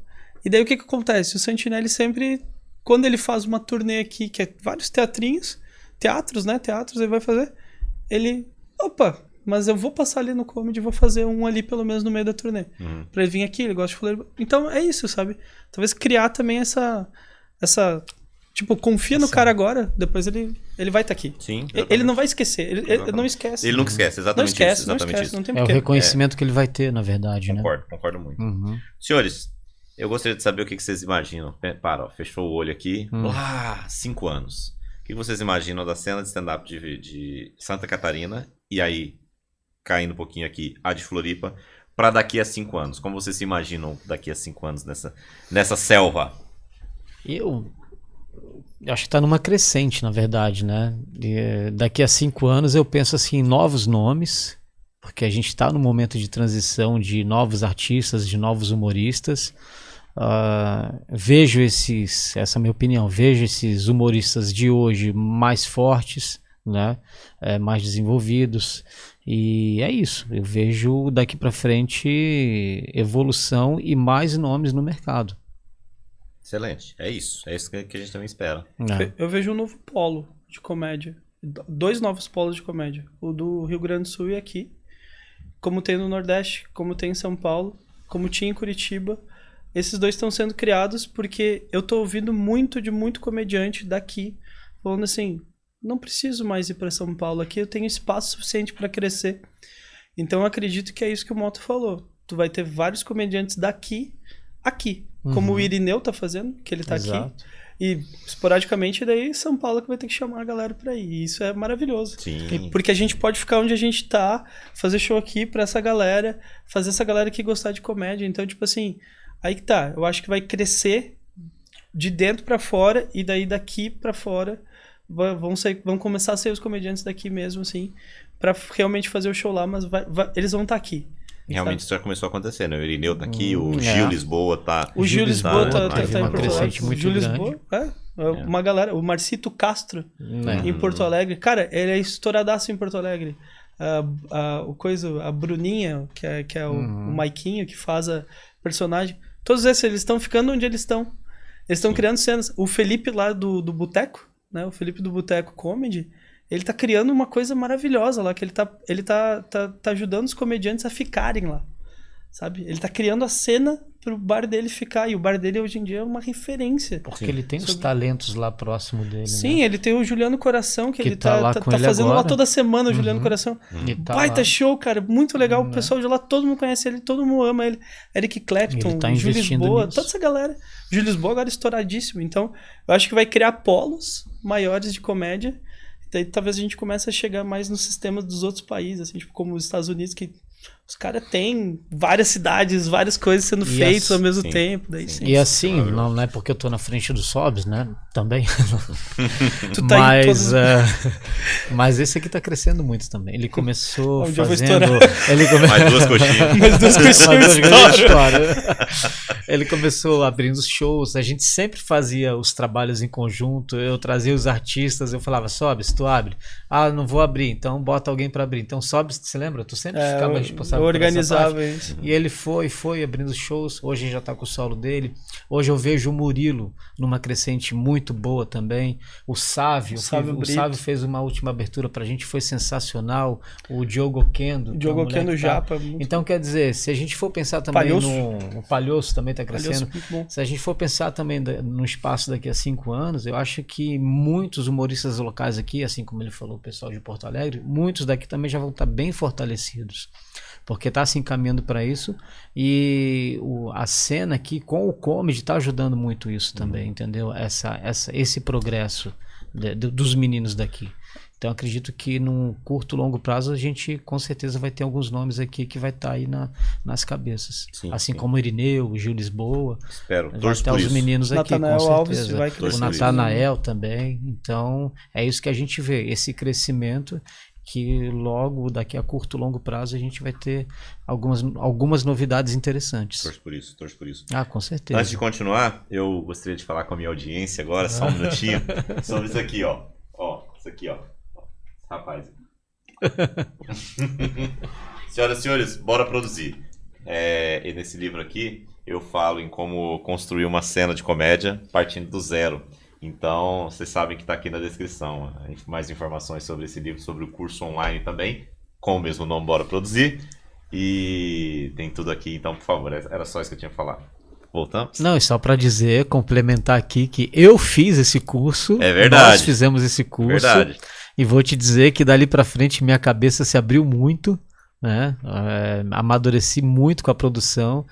E daí o que acontece? O Santinelli sempre, quando ele faz uma turnê aqui, que é vários teatros, ele vai fazer, ele, mas eu vou passar ali no comedy e vou fazer um ali pelo menos no meio da turnê. Pra ele vir aqui, ele gosta de falar. Então é isso, sabe? Talvez criar também essa tipo, confia no cara agora, depois ele vai estar aqui. Sim. Ele não vai esquecer, ele não esquece. Ele nunca esquece, exatamente isso. Não tem o reconhecimento que ele vai ter, na verdade, né? Concordo muito. Senhores, eu gostaria de saber o que vocês imaginam. Fechou o olho aqui. 5 anos. O que vocês imaginam da cena de stand-up de Santa Catarina e aí, caindo um pouquinho aqui, a de Floripa, para daqui a 5 anos? Como vocês se imaginam daqui a 5 anos nessa selva? Eu acho que está numa crescente, na verdade, né? Daqui a 5 anos eu penso assim em novos nomes, porque a gente está num momento de transição de novos artistas, de novos humoristas. Vejo essa é a minha opinião, vejo esses humoristas de hoje mais fortes, né? Mais desenvolvidos, e é isso, eu vejo daqui para frente evolução e mais nomes no mercado. Excelente, é isso que a gente também espera. Eu vejo um novo polo de comédia, 2 novos polos de comédia, o do Rio Grande do Sul e aqui, como tem no Nordeste, como tem em São Paulo, como tinha em Curitiba. Esses 2 estão sendo criados porque eu tô ouvindo muito comediante daqui falando assim, não preciso mais ir para São Paulo, aqui eu tenho espaço suficiente para crescer. Então eu acredito que é isso que o Mota falou. Tu vai ter vários comediantes daqui, como o Irineu tá fazendo, que ele tá Exato. aqui. E esporadicamente daí São Paulo que vai ter que chamar a galera pra ir. E isso é maravilhoso. Sim. Porque a gente pode ficar onde a gente tá, fazer show aqui pra essa galera, fazer essa galera que gostar de comédia. Então, tipo assim, aí que tá. Eu acho que vai crescer de dentro pra fora e daí daqui pra fora vão começar a ser os comediantes daqui mesmo, assim, pra realmente fazer o show lá, mas eles vão estar aqui. Realmente isso já começou a acontecer, né? O Irineu tá aqui, o Gil Lisboa tá... O Gil Lisboa tá em Porto Alegre. O Gil Lisboa, uma galera. O Marcito Castro, em Porto Alegre. Cara, ele é estouradaço em Porto Alegre. A Bruninha, que é o Maiquinho, que faz a personagem. Todos esses, eles estão ficando onde eles estão. Eles estão criando cenas. O Felipe lá do Boteco, né? O Felipe do Boteco Comedy, ele tá criando uma coisa maravilhosa lá, que ele tá ajudando os comediantes a ficarem lá, sabe? Ele tá criando a cena pro bar dele ficar, e o bar dele hoje em dia é uma referência. Porque ele tem os talentos lá próximo dele, Sim, né? Ele tem o Juliano Coração, que ele tá ele fazendo agora. lá toda semana, o Juliano Coração. Baita show, cara, muito legal. O pessoal de lá, todo mundo conhece ele, todo mundo ama ele. Eric Clapton, Gil Lisboa, toda essa galera. Gil Lisboa agora estouradíssimo. Então, eu acho que vai criar polos maiores de comédia. Daí talvez a gente comece a chegar mais no sistema dos outros países, assim, tipo como os Estados Unidos, que os caras têm várias cidades, várias coisas sendo feitas ao mesmo tempo. Daí, sim. E assim, não é porque eu tô na frente do Sobs, né? Também. Tu tá mas esse aqui tá crescendo muito também. Ele começou fazendo... Mais 2 coxinhas. Mais 2 coxinhas. Ele começou abrindo os shows. A gente sempre fazia os trabalhos em conjunto. Eu trazia os artistas. Eu falava, Sobs, tu abre. Ah, não vou abrir. Então bota alguém pra abrir. Então Sobs, você lembra? Tu sempre ficava responsável. Eu organizava isso. E ele foi abrindo shows. Hoje já tá com o solo dele. Hoje eu vejo o Murilo numa crescente muito boa também. O Sávio fez uma última abertura pra gente, foi sensacional. O Diogo Kendo. Diogo Kendo Japa. Então quer dizer, se a gente for pensar também o Palhoço também tá crescendo. Se a gente for pensar também no espaço daqui a 5 anos, eu acho que muitos humoristas locais aqui, assim como ele falou, o pessoal de Porto Alegre, muitos daqui também já vão estar bem fortalecidos. Porque está se encaminhando para isso, e a cena aqui com o comedy está ajudando muito isso também, entendeu? Esse progresso dos meninos daqui. Então acredito que num curto, longo prazo a gente com certeza vai ter alguns nomes aqui que vai estar aí nas cabeças. Assim como o Irineu, o Gil Lisboa. Espero. Vai ter os meninos aqui, Natanael com Alves certeza. vai crescer. O Natanael também. Então é isso que a gente vê, esse crescimento, que logo, daqui a curto, longo prazo, a gente vai ter algumas novidades interessantes. Torço por isso. Ah, com certeza. Antes de continuar, eu gostaria de falar com a minha audiência agora, só um minutinho, sobre isso aqui, ó. Isso aqui, ó. Rapaz. Senhoras e senhores, bora produzir. E nesse livro aqui, eu falo em como construir uma cena de comédia partindo do zero. Então, vocês sabem que está aqui na descrição. Mais informações sobre esse livro, sobre o curso online também, com o mesmo nome, Bora Produzir. E tem tudo aqui, então, por favor, era só isso que eu tinha que falar. Voltamos? Não, e só para dizer, complementar aqui, que eu fiz esse curso. É verdade. Nós fizemos esse curso. Verdade. E vou te dizer que dali para frente minha cabeça se abriu muito, né? Amadureci muito com a produção.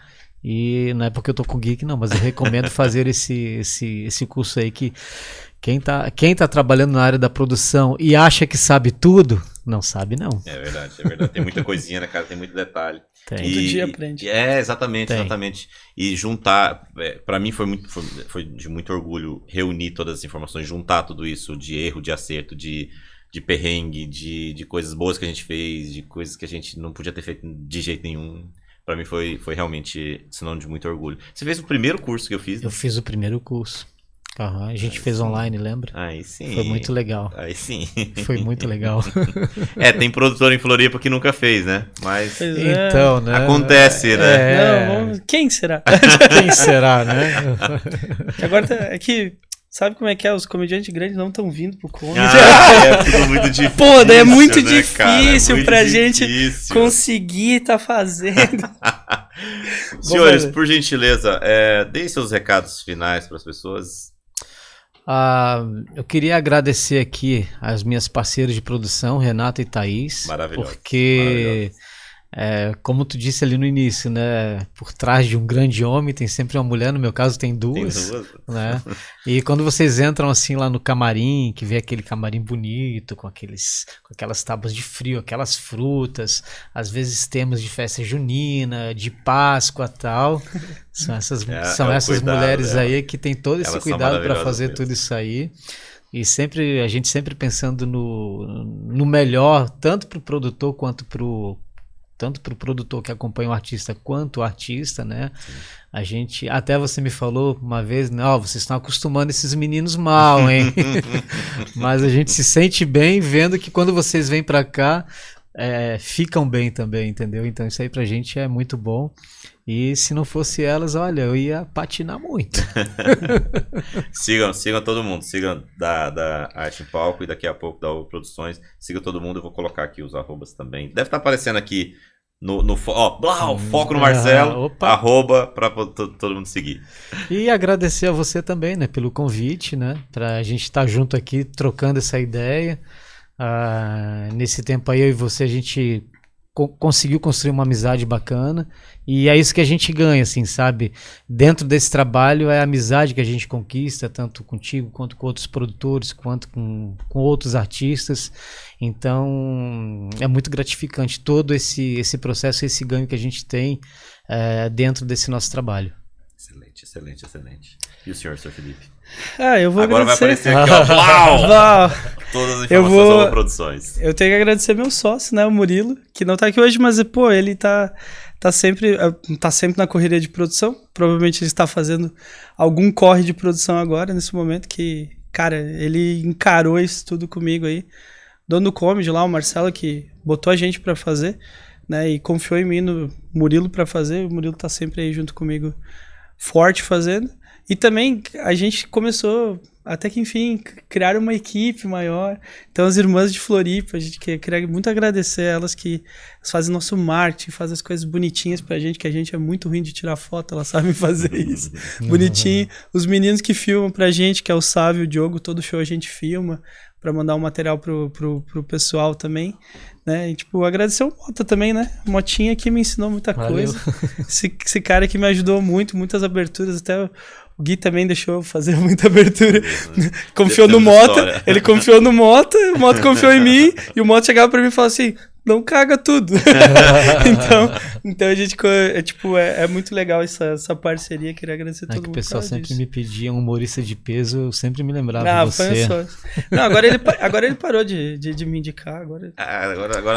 E não é porque eu tô com o Geek, não, mas eu recomendo fazer esse curso aí que quem tá trabalhando na área da produção e acha que sabe tudo, não sabe não. É verdade, é verdade. Tem muita coisinha, né, cara? Tem muito detalhe. Tem. Todo dia aprende. Exatamente, exatamente. E juntar, pra mim foi de muito orgulho reunir todas as informações, juntar tudo isso de erro, de acerto, de perrengue, de coisas boas que a gente fez, de coisas que a gente não podia ter feito de jeito nenhum. Pra mim foi realmente sinônimo de muito orgulho. Você fez o primeiro curso que eu fiz? Né? Eu fiz o primeiro curso. A gente fez online, lembra? Aí sim. Foi muito legal. Aí sim. Foi muito legal. Tem produtor em Floripa que nunca fez, né? Mas então, né? Acontece, né? Não, quem será? Quem será, né? Agora é que... Sabe como é que é? Os comediantes grandes não estão vindo pro comedy. É tudo muito difícil. Pô, daí é muito né, difícil muito pra difícil. gente conseguir tá fazendo. Senhores, por gentileza, deem seus recados finais para as pessoas. Eu queria agradecer aqui as minhas parceiras de produção, Renata e Thaís. Maravilhoso. Porque, como tu disse ali no início, né? Por trás de um grande homem tem sempre uma mulher, no meu caso tem duas. Né? E quando vocês entram assim lá no camarim, que vê aquele camarim bonito, com aquelas tábuas de frio, aquelas frutas, às vezes temas de festa junina, de Páscoa e tal. São essas mulheres aí que tem todo esse cuidado para fazer tudo isso aí. E a gente sempre pensando no melhor, tanto para o produtor quanto para o produtor que acompanha o artista quanto o artista, né? Sim. A gente, até você me falou uma vez, vocês estão acostumando esses meninos mal, hein? Mas a gente se sente bem vendo que quando vocês vêm para cá, ficam bem também, entendeu? Então isso aí pra gente é muito bom. E se não fosse elas, olha, eu ia patinar muito. Sigam todo mundo. Sigam da Arte em Palco e daqui a pouco da Ovo Produções. Sigam todo mundo. Eu vou colocar aqui os arrobas também. Deve estar aparecendo aqui foco no Marcelo, arroba para todo mundo seguir. E agradecer a você também, né, pelo convite, né, pra gente estar junto aqui trocando essa ideia. Nesse tempo aí eu e você, a gente conseguiu construir uma amizade bacana e é isso que a gente ganha, assim, sabe? Dentro desse trabalho é a amizade que a gente conquista, tanto contigo quanto com outros produtores, quanto com outros artistas. Então é muito gratificante todo esse processo, esse ganho que a gente tem dentro desse nosso trabalho. Excelente. E o senhor Felipe? Eu vou Agora agradecer. Vai aparecer aqui, Uau! Todas as informações sobre produções. Eu tenho que agradecer meu sócio, né, o Murilo, que não tá aqui hoje, mas, pô, ele tá sempre na correria de produção. Provavelmente ele está fazendo algum corre de produção agora, nesse momento, que, cara, ele encarou isso tudo comigo aí. Dono do Comedy lá, o Marcelo, que botou a gente pra fazer, né, e confiou em mim, no Murilo, pra fazer. O Murilo tá sempre aí junto comigo, forte, fazendo. E também a gente começou, até que enfim, criar uma equipe maior. Então as irmãs de Floripa, a gente queria muito agradecer a elas que fazem nosso marketing, fazem as coisas bonitinhas pra gente, que a gente é muito ruim de tirar foto, elas sabem fazer isso. Bonitinho. Os meninos que filmam pra gente, que é o Sávio e o Diogo, todo show a gente filma pra mandar um material pro pessoal também, né? E, tipo, agradecer o Mota também, né? Motinha que me ensinou muita coisa. Esse cara que me ajudou muito, muitas aberturas, até o Gui também deixou eu fazer muita abertura. Confiou no Mota, ele confiou no Mota, o Mota confiou em mim, e o Mota chegava pra mim e falava assim: não caga tudo. então a gente é muito legal essa parceria. Queria agradecer todo mundo. Que o pessoal sempre me pedia um humorista de peso, eu sempre me lembrava de você. Não, agora ele parou de me indicar. Agora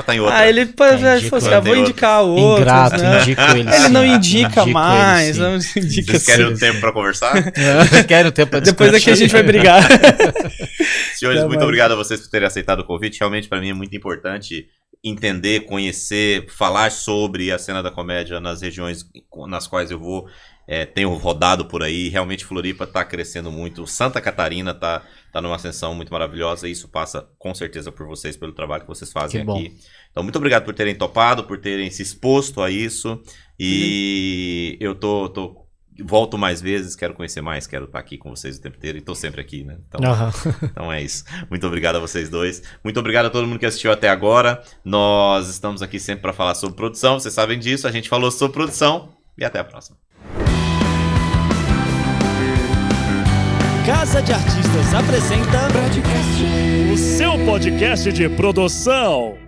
tá em outra. Ele falou assim: vou indicar outro. Ingrato, indico ele. Ele não indica mais. Não indica. Vocês querem um tempo pra conversar? Quero um tempo pra discutir. Depois daqui a gente vai brigar. Senhores, muito obrigado a vocês por terem aceitado o convite. Realmente, pra mim, é muito importante entender, conhecer, falar sobre a cena da comédia nas regiões nas quais eu tenho rodado por aí. Realmente Floripa está crescendo muito, Santa Catarina tá numa ascensão muito maravilhosa, e isso passa com certeza por vocês, pelo trabalho que vocês fazem aqui. Então muito obrigado por terem topado, por terem se exposto a isso, e eu volto mais vezes, quero conhecer mais, quero estar aqui com vocês o tempo inteiro, e estou sempre aqui, né? Então é isso. Muito obrigado a vocês dois. Muito obrigado a todo mundo que assistiu até agora. Nós estamos aqui sempre para falar sobre produção, vocês sabem disso. A gente falou sobre produção e até a próxima. Casa de Artistas apresenta Podcast. o seu podcast de produção.